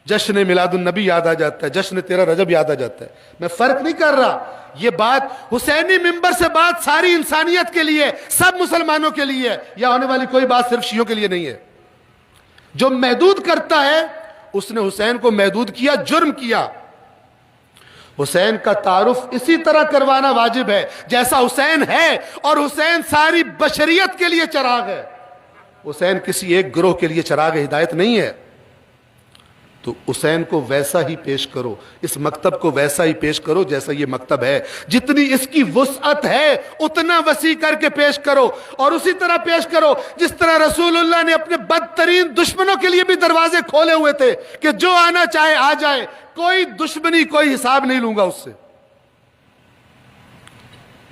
جشن میلاد النبی یاد آ جاتا ہے، جشن 13 رجب یاد آ جاتا ہے. میں فرق نہیں کر رہا، یہ بات حسینی ممبر سے بات ساری انسانیت کے لیے، سب مسلمانوں کے لیے، یا ہونے والی کوئی بات صرف شیعوں کے لیے نہیں ہے. جو محدود کرتا ہے اس نے حسین کو محدود کیا، جرم کیا. حسین کا تعارف اسی طرح کروانا واجب ہے جیسا حسین ہے، اور حسین ساری بشریت کے لیے چراغ ہے. حسین کسی ایک گروہ کے لیے چراغ ہدایت نہیں ہے. تو حسین کو ویسا ہی پیش کرو، اس مکتب کو ویسا ہی پیش کرو جیسا یہ مکتب ہے. جتنی اس کی وسعت ہے اتنا وسیع کر کے پیش کرو، اور اسی طرح پیش کرو جس طرح رسول اللہ نے اپنے بدترین دشمنوں کے لیے بھی دروازے کھولے ہوئے تھے کہ جو آنا چاہے آ جائے، کوئی دشمنی، کوئی حساب نہیں لوں گا اس سے.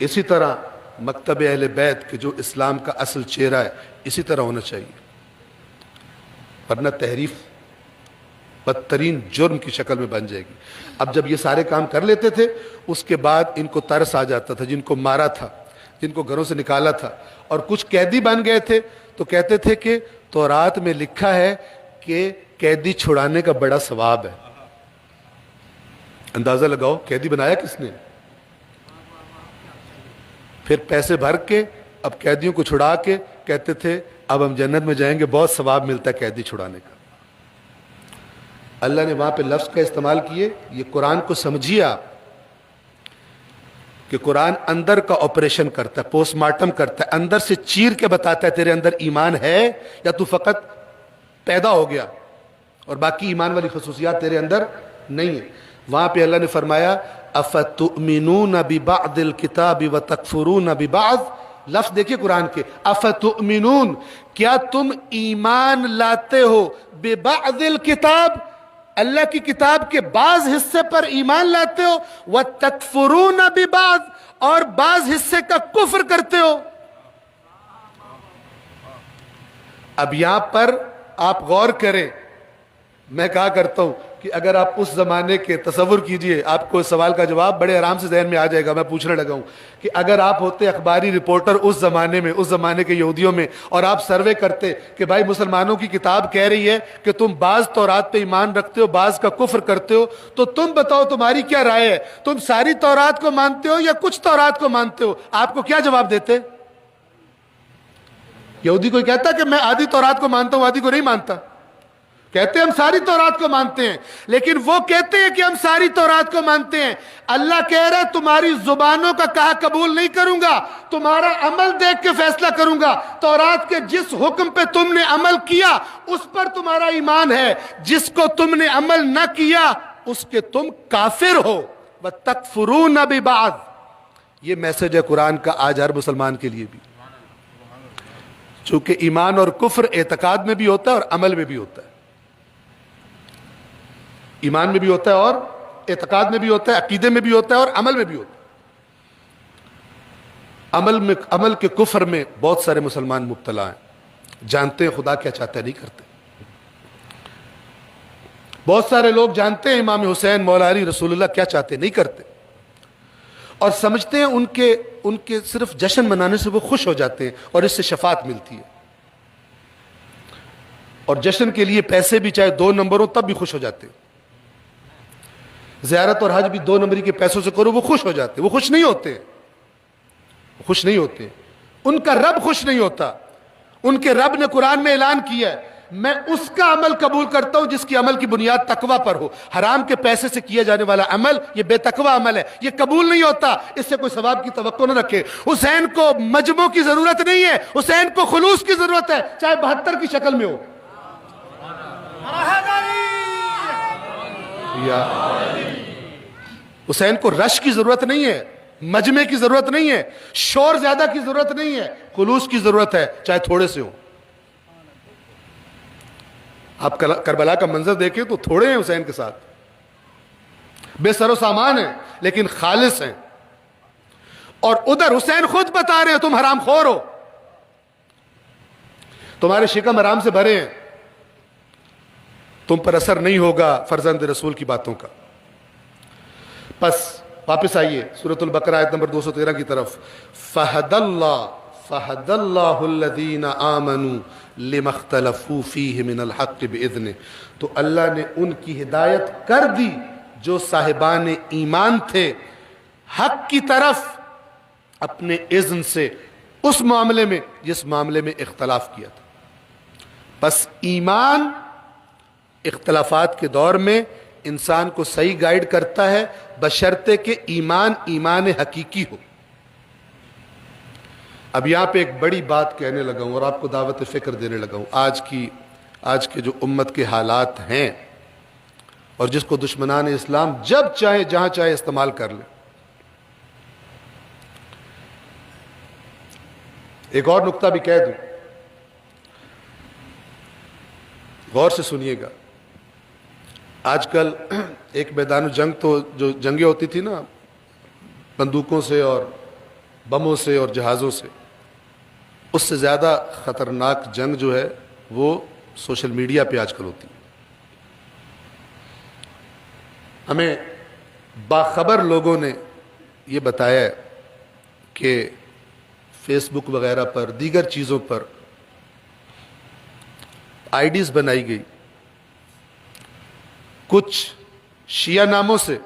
اسی طرح مکتب اہل بیت کہ جو اسلام کا اصل چہرہ ہے، اسی طرح ہونا چاہیے، ورنہ تحریف بدترین جرم کی شکل میں بن جائے گی. اب جب یہ سارے کام کر لیتے تھے، اس کے بعد ان کو ترس آ جاتا تھا. جن کو مارا تھا، جن کو گھروں سے نکالا تھا، اور کچھ قیدی بن گئے تھے، تو کہتے تھے کہ تورات میں لکھا ہے کہ قیدی چھڑانے کا بڑا ثواب ہے. اندازہ لگاؤ قیدی بنایا کس نے؟ پھر پیسے بھر کے اب قیدیوں کو چھڑا کے کہتے تھے اب ہم جنت میں جائیں گے، بہت ثواب ملتا ہے قیدی چھڑانے کا. اللہ نے وہاں پہ لفظ کا استعمال کیے. یہ قرآن کو سمجھیے آپ کہ قرآن اندر کا آپریشن کرتا ہے، پوسٹ مارٹم کرتا ہے، اندر سے چیر کے بتاتا ہے تیرے اندر ایمان ہے یا تو فقط پیدا ہو گیا اور باقی ایمان والی خصوصیات تیرے اندر نہیں ہے. وہاں پہ اللہ نے فرمایا افتؤمنون ببعض الکتاب وتکفرون ببعض. لفظ دیکھیے قرآن کے، افتؤمنون، کیا تم ایمان لاتے ہو، ببعض الکتاب، اللہ کی کتاب کے بعض حصے پر ایمان لاتے ہو، وتکفرون ببعض، اور بعض حصے کا کفر کرتے ہو. اب یہاں پر آپ غور کریں. میں کہا کرتا ہوں کہ اگر آپ اس زمانے کے تصور کیجئے، آپ کو اس سوال کا جواب بڑے آرام سے ذہن میں آ جائے گا. میں پوچھنے لگا ہوں کہ اگر آپ ہوتے اخباری رپورٹر اس زمانے میں، اس زمانے کے یہودیوں میں، اور آپ سروے کرتے کہ بھائی مسلمانوں کی کتاب کہہ رہی ہے کہ تم بعض تورات پہ ایمان رکھتے ہو، بعض کا کفر کرتے ہو، تو تم بتاؤ تمہاری کیا رائے ہے؟ تم ساری تورات کو مانتے ہو یا کچھ تورات کو مانتے ہو؟ آپ کو کیا جواب دیتے؟ یہودی کوئی کہتا کہ میں آدھی تورات کو مانتا ہوں، آدھی کو نہیں مانتا. کہتے ہیں ہم ساری تورات کو مانتے ہیں، لیکن وہ کہتے ہیں کہ ہم ساری تورات کو مانتے ہیں. اللہ کہہ رہا ہے تمہاری زبانوں کا کہا قبول نہیں کروں گا، تمہارا عمل دیکھ کے فیصلہ کروں گا. تورات کے جس حکم پہ تم نے عمل کیا اس پر تمہارا ایمان ہے، جس کو تم نے عمل نہ کیا اس کے تم کافر ہو. وَتَكْفُرُونَ بِبَعْضٍ. یہ میسج ہے قرآن کا آج ہر مسلمان کے لیے بھی، چونکہ ایمان اور کفر اعتقاد میں بھی ہوتا ہے اور عمل میں بھی ہوتا ہے. ایمان میں بھی ہوتا ہے اور اعتقاد میں بھی ہوتا ہے، عقیدے میں بھی ہوتا ہے اور عمل میں بھی ہوتا ہے. عمل کے کفر میں بہت سارے مسلمان مبتلا ہیں. جانتے ہیں خدا کیا چاہتا ہے، نہیں کرتے. بہت سارے لوگ جانتے ہیں امام حسین مولا علی رسول اللہ کیا چاہتے ہیں، نہیں کرتے. اور سمجھتے ہیں ان کے صرف جشن منانے سے وہ خوش ہو جاتے ہیں اور اس سے شفاعت ملتی ہے. اور جشن کے لیے پیسے بھی چاہے 2 نمبر ہو تب بھی خوش ہو جاتے. زیارت اور حج بھی 2 نمبری کے پیسوں سے کرو وہ خوش ہو جاتے. وہ خوش نہیں ہوتے, خوش نہیں ہوتے. ان کا رب خوش نہیں ہوتا. ان کے رب نے قرآن میں اعلان کیا ہے میں اس کا عمل قبول کرتا ہوں جس کی عمل کی بنیاد تقوی پر ہو. حرام کے پیسے سے کیا جانے والا عمل یہ بے تقوی عمل ہے, یہ قبول نہیں ہوتا. اس سے کوئی ثواب کی توقع نہ رکھے. حسین کو مجموع کی ضرورت نہیں ہے, حسین کو خلوص کی ضرورت ہے, چاہے 72 کی شکل میں ہو. حسین کو رش کی ضرورت نہیں ہے, مجمع کی ضرورت نہیں ہے, شور زیادہ کی ضرورت نہیں ہے, خلوص کی ضرورت ہے چاہے تھوڑے سے ہو. آپ کربلا کا منظر دیکھیں تو تھوڑے ہیں حسین کے ساتھ, بے سر و سامان ہیں لیکن خالص ہیں. اور ادھر حسین خود بتا رہے ہیں تم حرام خور ہو, تمہارے شکم حرام سے بھرے ہیں, تم پر اثر نہیں ہوگا فرزند رسول کی باتوں کا. پس واپس آئیے سورۃ البقرہ آیت نمبر 213 کی طرف. فَهَدَى اللَّهُ الَّذِينَ آمَنُوا لِمَا اخْتَلَفُوا فِيهِ مِنَ الْحَقِّ بِإِذْنِهِ, تو اللہ نے ان کی ہدایت کر دی جو صاحبان ایمان تھے حق کی طرف اپنے اذن سے, اس معاملے میں جس معاملے میں اختلاف کیا تھا. بس ایمان اختلافات کے دور میں انسان کو صحیح گائیڈ کرتا ہے بشرطے کہ ایمان حقیقی ہو. اب یہاں پہ ایک بڑی بات کہنے لگا ہوں اور آپ کو دعوت فکر دینے لگا ہوں. آج کے جو امت کے حالات ہیں اور جس کو دشمنان اسلام جب چاہے جہاں چاہے استعمال کر لیں. ایک اور نقطہ بھی کہہ دوں, غور سے سنیے گا. آج کل ایک میدان جنگ تو جو جنگیں ہوتی تھی نا بندوقوں سے اور بموں سے اور جہازوں سے, اس سے زیادہ خطرناک جنگ جو ہے وہ سوشل میڈیا پہ آج کل ہوتی ہے. ہمیں باخبر لوگوں نے یہ بتایا ہے کہ فیس بک وغیرہ پر دیگر چیزوں پر آئی ڈیز بنائی گئی کچھ شیعہ ناموں سے,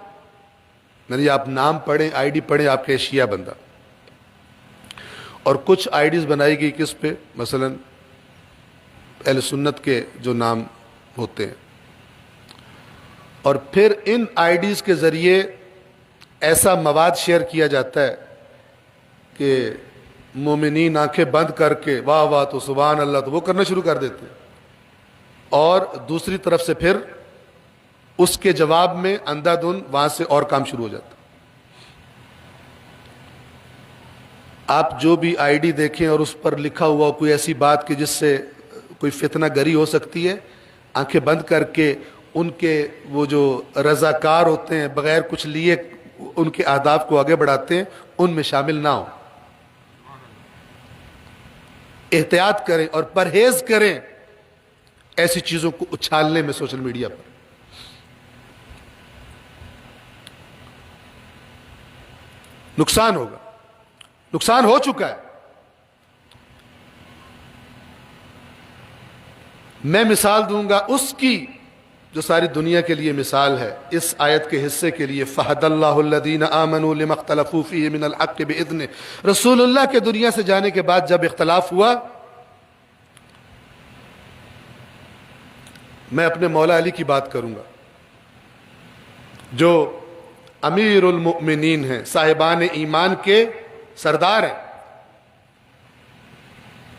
یعنی آپ نام پڑھیں آئی ڈی پڑھیں آپ کے شیعہ بندہ, اور کچھ آئی ڈیز بنائی گئی کس پہ, مثلا اہل سنت کے جو نام ہوتے ہیں, اور پھر ان آئی ڈیز کے ذریعے ایسا مواد شیئر کیا جاتا ہے کہ مومنین آنکھیں بند کر کے واہ واہ تو سبحان اللہ تو وہ کرنا شروع کر دیتے ہیں, اور دوسری طرف سے پھر اس کے جواب میں اندھا دھن وہاں سے اور کام شروع ہو جاتا. آپ جو بھی آئی ڈی دیکھیں اور اس پر لکھا ہوا کوئی ایسی بات کہ جس سے کوئی فتنہ گری ہو سکتی ہے, آنکھیں بند کر کے ان کے وہ جو رضاکار ہوتے ہیں بغیر کچھ لیے ان کے اہداف کو آگے بڑھاتے ہیں ان میں شامل نہ ہوں. احتیاط کریں اور پرہیز کریں ایسی چیزوں کو اچھالنے میں سوشل میڈیا پر. نقصان ہوگا, نقصان ہو چکا ہے. میں مثال دوں گا اس کی جو ساری دنیا کے لیے مثال ہے اس آیت کے حصے کے لیے. فَهَدَى اللَّهُ الَّذِينَ آمَنُوا لِمَا اخْتَلَفُوا فِيهِ مِنَ الْحَقِّ بِإِذْنِهِ. رسول اللہ کے دنیا سے جانے کے بعد جب اختلاف ہوا, میں اپنے مولا علی کی بات کروں گا جو امیر المؤمنین ہیں, صاحبان ایمان کے سردار ہیں,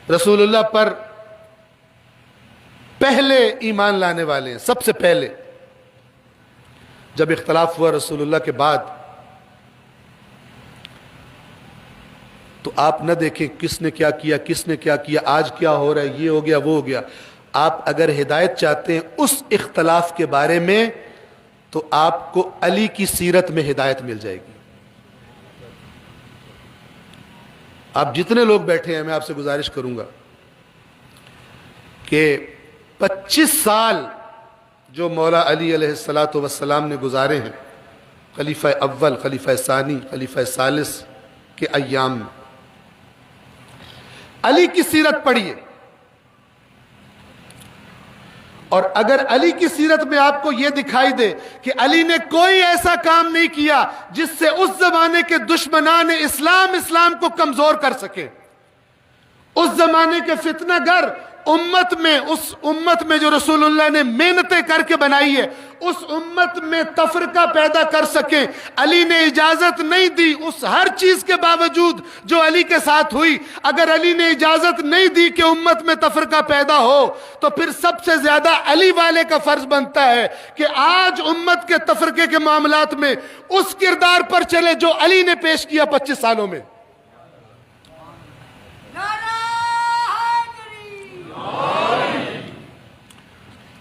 رسول اللہ پر پہلے ایمان لانے والے ہیں, سب سے پہلے. جب اختلاف ہوا رسول اللہ کے بعد تو آپ نہ دیکھیں کس نے کیا کیا کس نے کیا کیا, آج کیا ہو رہا ہے, یہ ہو گیا وہ ہو گیا. آپ اگر ہدایت چاہتے ہیں اس اختلاف کے بارے میں تو آپ کو علی کی سیرت میں ہدایت مل جائے گی. آپ جتنے لوگ بیٹھے ہیں میں آپ سے گزارش کروں گا کہ 25 سال جو مولا علی علیہ السلام نے گزارے ہیں خلیفہ اول, خلیفہ ثانی, خلیفہ ثالث کے ایام میں, علی کی سیرت پڑھیے. اور اگر علی کی سیرت میں آپ کو یہ دکھائی دے کہ علی نے کوئی ایسا کام نہیں کیا جس سے اس زمانے کے دشمنان اسلام کو کمزور کر سکے، اس زمانے کے فتنہ گر اس امت میں جو رسول اللہ نے محنتیں کر کے بنائی ہے، اس امت میں تفرقہ پیدا کر سکیں، علی نے اجازت نہیں دی۔ اس ہر چیز کے باوجود جو علی کے ساتھ ہوئی، اگر علی نے اجازت نہیں دی کہ امت میں تفرقہ پیدا ہو، تو پھر سب سے زیادہ علی والے کا فرض بنتا ہے کہ آج امت کے تفرقے کے معاملات میں اس کردار پر چلے جو علی نے پیش کیا 25 سالوں میں۔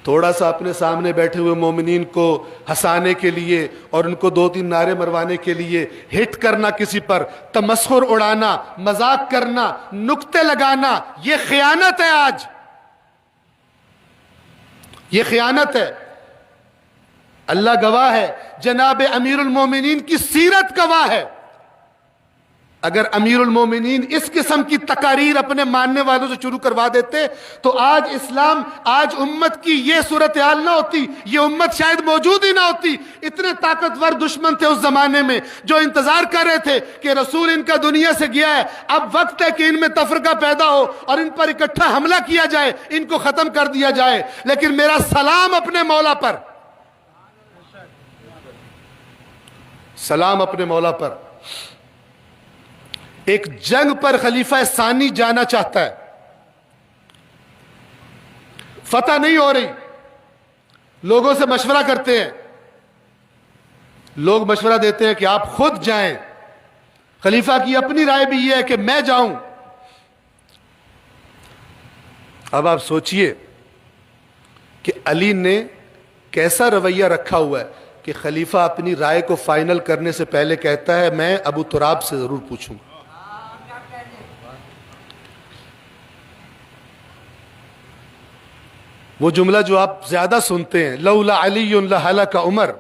تھوڑا سا اپنے سامنے بیٹھے ہوئے مومنین کو ہنسانے کے لیے اور ان کو 2-3 نعرے مروانے کے لیے ہٹ کرنا، کسی پر تمسخر اڑانا، مذاق کرنا، نکتے لگانا، یہ خیانت ہے۔ آج یہ خیانت ہے۔ اللہ گواہ ہے، جناب امیر المومنین کی سیرت گواہ ہے۔ اگر امیر المومنین اس قسم کی تقاریر اپنے ماننے والوں سے شروع کروا دیتے تو آج امت کی یہ صورتحال نہ ہوتی، یہ امت شاید موجود ہی نہ ہوتی۔ اتنے طاقتور دشمن تھے اس زمانے میں جو انتظار کر رہے تھے کہ رسول ان کا دنیا سے گیا ہے، اب وقت ہے کہ ان میں تفرقہ پیدا ہو اور ان پر اکٹھا حملہ کیا جائے، ان کو ختم کر دیا جائے۔ لیکن میرا سلام اپنے مولا پر، سلام اپنے مولا پر۔ ایک جنگ پر خلیفہ ثانی جانا چاہتا ہے، فتح نہیں ہو رہی، لوگوں سے مشورہ کرتے ہیں، لوگ مشورہ دیتے ہیں کہ آپ خود جائیں۔ خلیفہ کی اپنی رائے بھی یہ ہے کہ میں جاؤں۔ اب آپ سوچئے کہ علی نے کیسا رویہ رکھا ہوا ہے کہ خلیفہ اپنی رائے کو فائنل کرنے سے پہلے کہتا ہے میں ابو تراب سے ضرور پوچھوں گا۔ وہ جملہ جو آپ زیادہ سنتے ہیں، لولا علی لہلک عمر،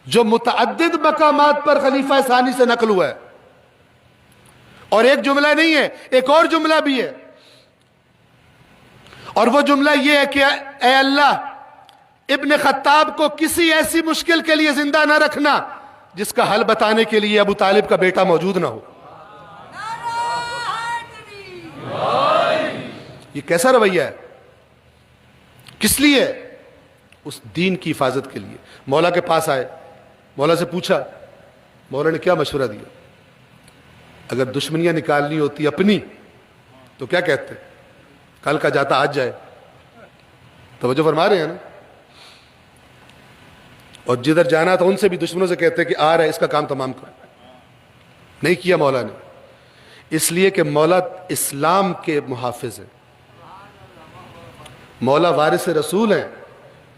جو متعدد مقامات پر خلیفہ ثانی سے نقل ہوا ہے۔ اور ایک جملہ نہیں ہے، ایک اور جملہ بھی ہے، اور وہ جملہ یہ ہے کہ اے اللہ، ابن خطاب کو کسی ایسی مشکل کے لیے زندہ نہ رکھنا جس کا حل بتانے کے لیے ابو طالب کا بیٹا موجود نہ ہو۔ یہ کیسا رویہ ہے؟ کس لیے؟ اس دین کی حفاظت کے لیے۔ مولا کے پاس آئے، مولا سے پوچھا، مولا نے کیا مشورہ دیا؟ اگر دشمنیاں نکالنی ہوتی اپنی تو کیا کہتے؟ کل کا جاتا آج جائے۔ توجہ فرما رہے ہیں نا؟ اور جدھر جانا تھا ان سے بھی دشمنوں سے کہتے کہ آ رہا ہے، اس کا کام تمام کرو۔ نہیں کیا مولا نے، اس لیے کہ مولا اسلام کے محافظ ہیں، مولا وارث رسول ہیں،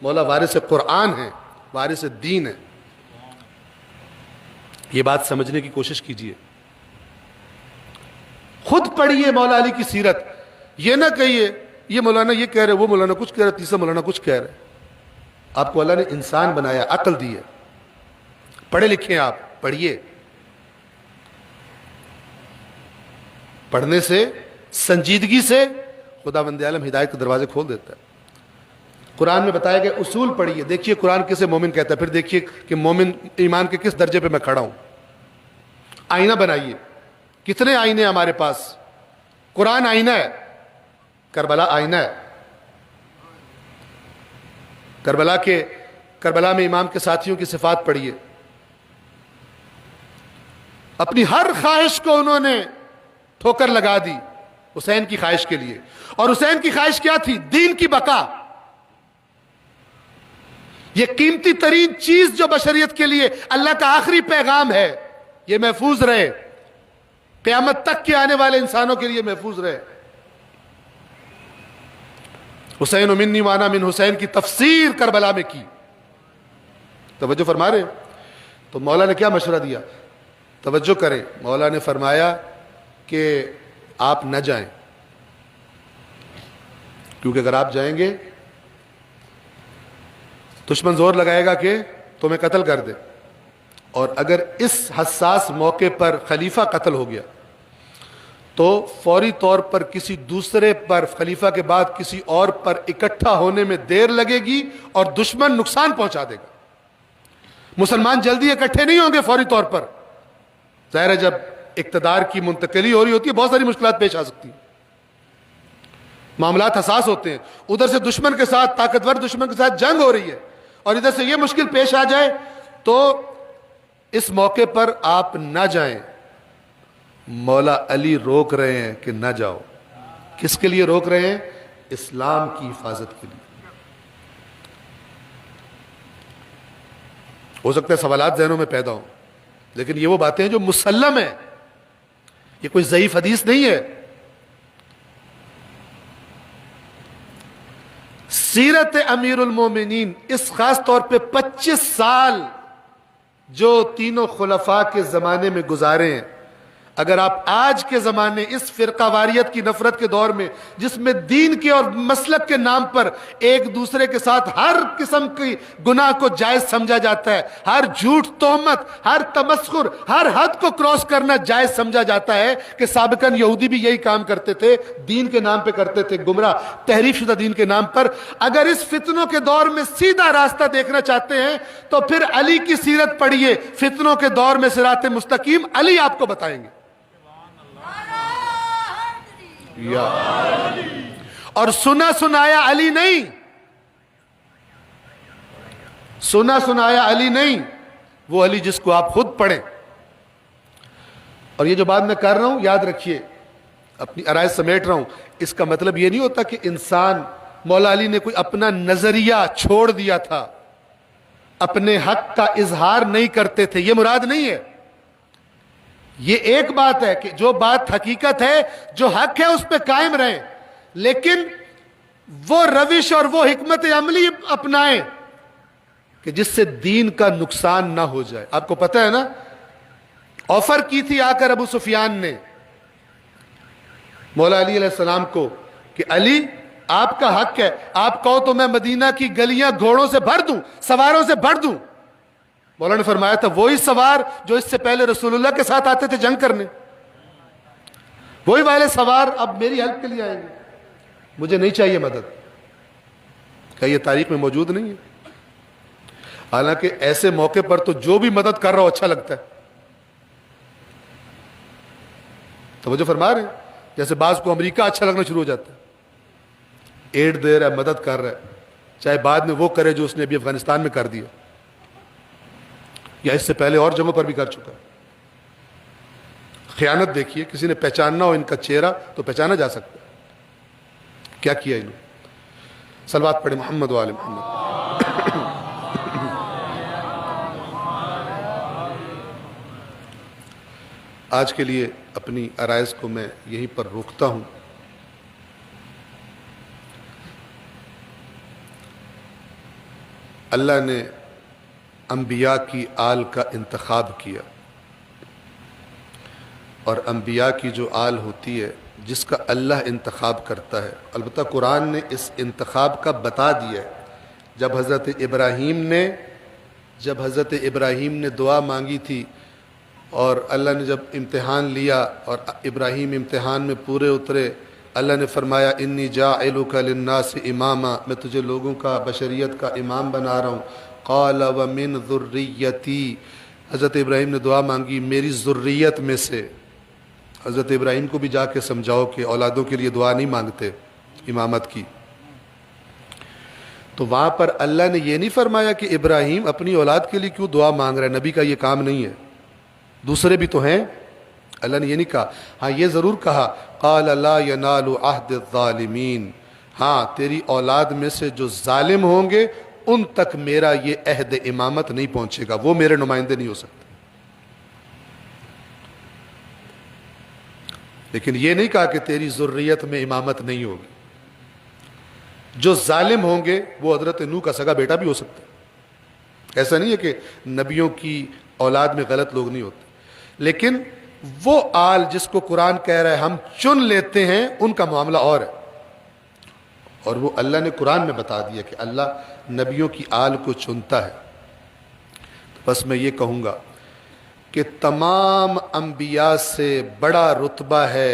مولا وارث قرآن ہیں، وارث دین ہیں۔ یہ بات سمجھنے کی کوشش کیجئے، خود پڑھیے مولا علی کی سیرت۔ یہ نہ کہیے یہ مولانا یہ کہہ رہے، وہ مولانا کچھ کہہ رہے، تیسرا مولانا کچھ کہہ رہے۔ آپ کو اللہ نے انسان بنایا، عقل دی ہے، پڑھے لکھے ہیں، آپ پڑھیے۔ پڑھنے سے، سنجیدگی سے خدا بند عالم ہدایت کے دروازے کھول دیتا ہے۔ قرآن میں بتایا گیا اصول پڑھیے، دیکھیے قرآن کسے مومن کہتا ہے، پھر دیکھیے کہ مومن ایمان کے کس درجے پہ میں کھڑا ہوں۔ آئینہ بنائیے، کتنے آئینے ہمارے پاس؟ قرآن آئینہ ہے، کربلا آئینہ ہے۔ کربلا میں امام کے ساتھیوں کی صفات پڑھیے۔ اپنی ہر خواہش کو انہوں نے ٹھوکر لگا دی حسین کی خواہش کے لیے، اور حسین کی خواہش کیا تھی؟ دین کی بقا۔ یہ قیمتی ترین چیز جو بشریت کے لیے اللہ کا آخری پیغام ہے، یہ محفوظ رہے، قیامت تک کے آنے والے انسانوں کے لیے محفوظ رہے۔ حسین منی وانا من حسین کی تفسیر کربلا میں کی۔ توجہ فرما رہے ہیں؟ تو مولا نے کیا مشورہ دیا؟ توجہ کریں، مولا نے فرمایا کہ آپ نہ جائیں، کیونکہ اگر آپ جائیں گے دشمن زور لگائے گا کہ تمہیں قتل کر دے، اور اگر اس حساس موقع پر خلیفہ قتل ہو گیا تو فوری طور پر کسی دوسرے پر، خلیفہ کے بعد کسی اور پر اکٹھا ہونے میں دیر لگے گی اور دشمن نقصان پہنچا دے گا۔ مسلمان جلدی اکٹھے نہیں ہوں گے فوری طور پر۔ ظاہر ہے جب اقتدار کی منتقلی ہو رہی ہوتی ہے بہت ساری مشکلات پیش آ سکتی ہیں، معاملات حساس ہوتے ہیں، ادھر سے دشمن کے ساتھ، طاقتور دشمن کے ساتھ جنگ ہو رہی ہے اور ادھر سے یہ مشکل پیش آ جائے تو اس موقع پر آپ نہ جائیں۔ مولا علی روک رہے ہیں کہ نہ جاؤ۔ کس کے لیے روک رہے ہیں؟ اسلام کی حفاظت کے لیے۔ ہو سکتا ہے سوالات ذہنوں میں پیدا ہوں، لیکن یہ وہ باتیں ہیں جو مسلم ہیں، یہ کوئی ضعیف حدیث نہیں ہے۔ سیرت امیر المومنین، اس خاص طور پہ 25 سال جو تینوں خلفاء کے زمانے میں گزارے ہیں، اگر آپ آج کے زمانے اس فرقہ واریت کی نفرت کے دور میں، جس میں دین کے اور مسلک کے نام پر ایک دوسرے کے ساتھ ہر قسم کی گناہ کو جائز سمجھا جاتا ہے، ہر جھوٹ، تہمت، ہر تمسخر، ہر حد کو کراس کرنا جائز سمجھا جاتا ہے کہ سابقاً یہودی بھی یہی کام کرتے تھے، دین کے نام پہ کرتے تھے، گمراہ تحریف شدہ دین کے نام پر۔ اگر اس فتنوں کے دور میں سیدھا راستہ دیکھنا چاہتے ہیں تو پھر علی کی سیرت پڑھیے، فتنوں کے دور میں صراط مستقیم علی آپ کو بتائیں گے۔ اور سنا سنایا علی نہیں، سنا سنایا علی نہیں، وہ علی جس کو آپ خود پڑھیں۔ اور یہ جو بات میں کر رہا ہوں یاد رکھیے، اپنی آرائز سمیٹ رہا ہوں، اس کا مطلب یہ نہیں ہوتا کہ انسان، مولا علی نے کوئی اپنا نظریہ چھوڑ دیا تھا، اپنے حق کا اظہار نہیں کرتے تھے، یہ مراد نہیں ہے۔ یہ ایک بات ہے کہ جو بات حقیقت ہے، جو حق ہے، اس پہ قائم رہیں، لیکن وہ روش اور وہ حکمت عملی اپنائیں کہ جس سے دین کا نقصان نہ ہو جائے۔ آپ کو پتہ ہے نا، آفر کی تھی آ کر ابو سفیان نے مولا علی علیہ السلام کو کہ علی آپ کا حق ہے، آپ کہو تو میں مدینہ کی گلیاں گھوڑوں سے بھر دوں، سواروں سے بھر دوں۔ مولا نے فرمایا تھا وہی سوار جو اس سے پہلے رسول اللہ کے ساتھ آتے تھے جنگ کرنے، وہی والے سوار اب میری ہیلپ کے لیے آئیں گے، مجھے نہیں چاہیے مدد۔ کیا یہ تاریخ میں موجود نہیں ہے؟ حالانکہ ایسے موقع پر تو جو بھی مدد کر رہا ہو اچھا لگتا ہے۔ توجہ فرما رہے ہیں؟ جیسے بعض کو امریکہ اچھا لگنا شروع ہو جاتا ہے، ایڈ دے رہا ہے، مدد کر رہا ہے، چاہے بعد میں وہ کرے جو اس نے ابھی افغانستان میں کر دیا یا اس سے پہلے اور جگہوں پر بھی کر چکا۔ خیانت دیکھیے، کسی نے پہچاننا ہو ان کا چہرہ تو پہچانا جا سکتا ہے، کیا کیا انہوں نے۔ صلوات پڑھے محمد و آل محمد۔ آج کے لیے اپنی آرائز کو میں یہیں پر روکتا ہوں۔ اللہ نے انبیاء کی آل کا انتخاب کیا، اور انبیاء کی جو آل ہوتی ہے جس کا اللہ انتخاب کرتا ہے، البتہ قرآن نے اس انتخاب کا بتا دیا ہے۔ جب حضرت ابراہیم نے دعا مانگی تھی اور اللہ نے جب امتحان لیا اور ابراہیم امتحان میں پورے اترے، اللہ نے فرمایا انی جاعلک للناس اماما، میں تجھے لوگوں کا، بشریت کا امام بنا رہا ہوں۔ قال ومن ذریتی، حضرت ابراہیم نے دعا مانگی میری ذریت میں سے۔ حضرت ابراہیم کو بھی جا کے سمجھاؤ کہ اولادوں کے لیے دعا نہیں مانگتے امامت کی۔ تو وہاں پر اللہ نے یہ نہیں فرمایا کہ ابراہیم اپنی اولاد کے لیے کیوں دعا مانگ رہا ہے، نبی کا یہ کام نہیں ہے، دوسرے بھی تو ہیں۔ اللہ نے یہ نہیں کہا، ہاں یہ ضرور کہا قال لا ینال عہد الظالمین، ہاں تیری اولاد میں سے جو ظالم ہوں گے ان تک میرا یہ عہد امامت نہیں پہنچے گا، وہ میرے نمائندے نہیں ہو سکتے۔ لیکن یہ نہیں کہا کہ تیری ذریت میں امامت نہیں ہوگی۔ جو ظالم ہوں گے وہ حضرت نوح کا سگا بیٹا بھی ہو سکتا ہے، ایسا نہیں ہے کہ نبیوں کی اولاد میں غلط لوگ نہیں ہوتے، لیکن وہ آل جس کو قرآن کہہ رہا ہے ہم چن لیتے ہیں ان کا معاملہ اور ہے، اور وہ اللہ نے قرآن میں بتا دیا کہ اللہ نبیوں کی آل کو چنتا ہے۔ بس میں یہ کہوں گا کہ تمام انبیاء سے بڑا رتبہ ہے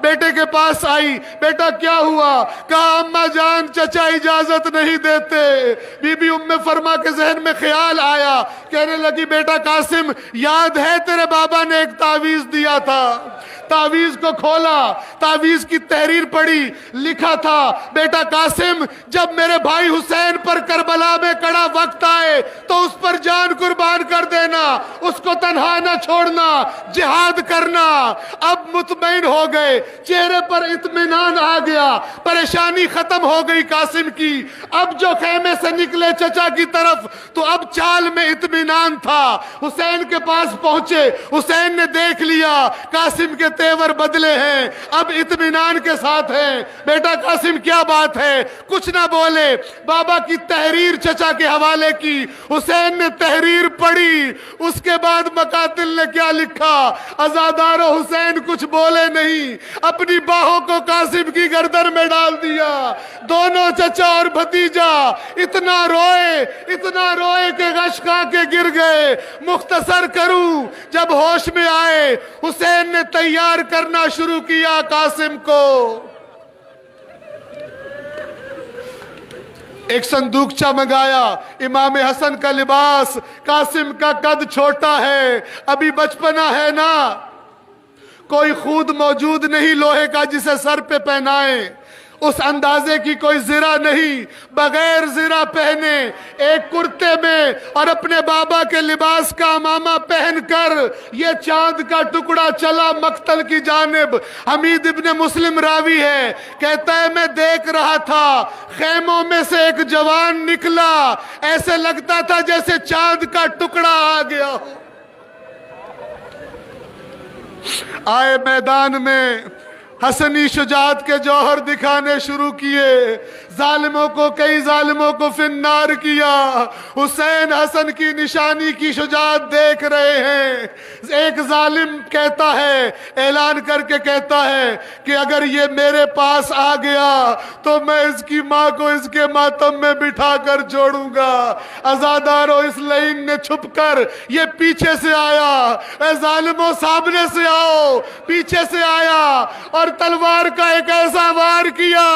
بیٹے کے پاس آئی، بیٹا کیا ہوا؟ کہا اماں جان چچا اجازت نہیں دیتے۔ بی بی ام فرما کے ذہن میں خیال آیا، کہنے لگی بیٹا قاسم یاد ہے تیرے بابا نے ایک تعویذ دیا تھا؟ تعویذ کو کھولا، تعویذ کی تحریر پڑھی، لکھا تھا بیٹا قاسم جب میرے بھائی حسین پر کربلا میں کڑا وقت آئے تو اس پر جان قربان کر دینا، اس کو تنہا نہ چھوڑنا، جہاد کرنا۔ اب مطمئن ہو گئے، چہرے پر اطمینان آ گیا، پریشانی ختم ہو گئی قاسم کی۔ اب جو خیمے سے نکلے چچا کی طرف تو اب چال میں اطمینان تھا۔ حسین کے پاس پہنچے، حسین نے دیکھ لیا قاسم کے تیور بدلے ہیں، اب اطمینان کے ساتھ ہیں۔ بیٹا قاسم کیا بات ہے؟ کچھ نہ بولے، بابا کی تحریر چچا کے حوالے کی، حسین نے تحریر پڑھی، اس کے بعد مقاتل نے کیا لکھا؟ عزادار و حسین کچھ بولے نہیں، اپنی باہوں کو قاسم کی گردن میں ڈال دیا۔ دونوں چچا اور بھتیجا اتنا روئے کہ غش کھا کے گر گئے۔ مختصر کروں، جب ہوش میں آئے حسین نے تیار کرنا شروع کیا قاسم کو۔ ایک صندوقچہ منگایا، امام حسن کا لباس، قاسم کا قد چھوٹا ہے، ابھی بچپنا ہے نا، کوئی خود موجود نہیں لوہے کا جسے سر پہ پہنائیں، اس اندازے کی کوئی زرہ نہیں، بغیر زرہ پہنے ایک کرتے میں اور اپنے بابا کے لباس کا امامہ پہن کر یہ چاند کا ٹکڑا چلا مقتل کی جانب۔ حمید ابن مسلم راوی ہے، کہتا ہے میں دیکھ رہا تھا، خیموں میں سے ایک جوان نکلا، ایسے لگتا تھا جیسے چاند کا ٹکڑا آ گیا ہو۔ آئے میدان میں، حسنی شجاعت کے جوہر دکھانے شروع کیے، کئی ظالموں کو فی النار کیا۔ حسین حسن کی نشانی کی شجاعت دیکھ رہے ہیں۔ ایک ظالم کہتا ہے، اعلان کر کے کہتا ہے کہ اگر یہ میرے پاس آ گیا تو میں اس کی ماں کو اس کے ماتم میں بٹھا کر جوڑوں گا۔ عزادارو اس لعین نے چھپ کر یہ پیچھے سے آیا، اے ظالموں سامنے سے آؤ، پیچھے سے آیا اور تلوار کا ایک ایسا وار کیا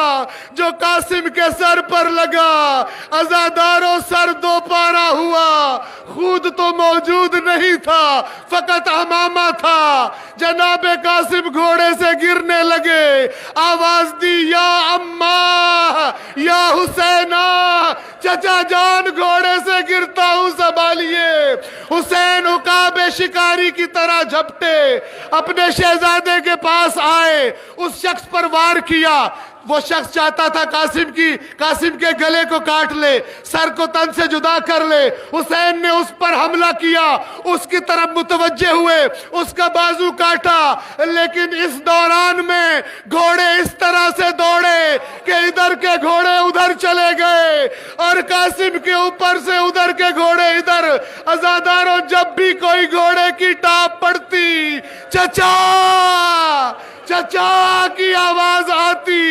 جو قاسم کے سر پر لگا۔ عزاداروں سر دو پارا ہوا، خود تو موجود نہیں تھا، فقط امامہ تھا۔ جناب قاسم گھوڑے سے گرنے لگے، آواز دی یا اماں یا حسینہ، چچا جان گھوڑے سے گرتا ہوں سنبھالیے۔ حسین عقاب شکاری کی طرح جھپٹے، اپنے شہزادے کے پاس آئے، اس شخص پر وار کیا۔ وہ شخص چاہتا تھا قاسم کے گلے کو کاٹ لے، سر کو تن سے جدا کر لے۔ حسین نے اس پر حملہ کیا، اس کی طرف متوجہ ہوئے، اس کا بازو کاٹا، لیکن اس دوران میں گھوڑے اس طرح سے دوڑے کہ ادھر کے گھوڑے ادھر چلے گئے اور قاسم کے اوپر سے ادھر کے گھوڑے ادھر۔ عزاداروں جب بھی کوئی گھوڑے کی ٹاپ پڑتی، چچا کی آواز آتی،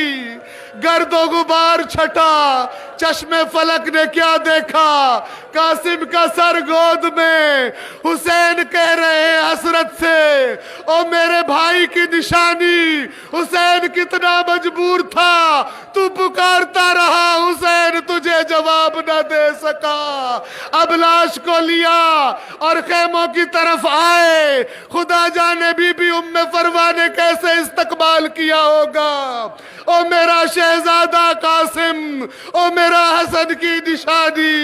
گرد و غبار چھٹا۔ چشم فلک نے کیا دیکھا؟ قاسم کا سر گود میں۔ حسین کہہ رہے ہیں حسرت سے، او میرے بھائی کی نشانی۔ حسین کتنا مجبور تھا، تو پکارتا رہا، حسین تجھے جواب نہ دے سکا۔ اب لاش کو لیا اور خیموں کی طرف آئے۔ خدا جانے بی بی ام فروا نے کیسے استقبال کیا ہوگا۔ او میرا شہزادہ قاسم، او میرا حسن کی نشانی۔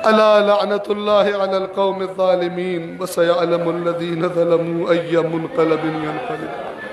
الا لعنت اللہ علی القوم الظالمین وسیعلم الذین ظلموا ای منقلب ینقلب۔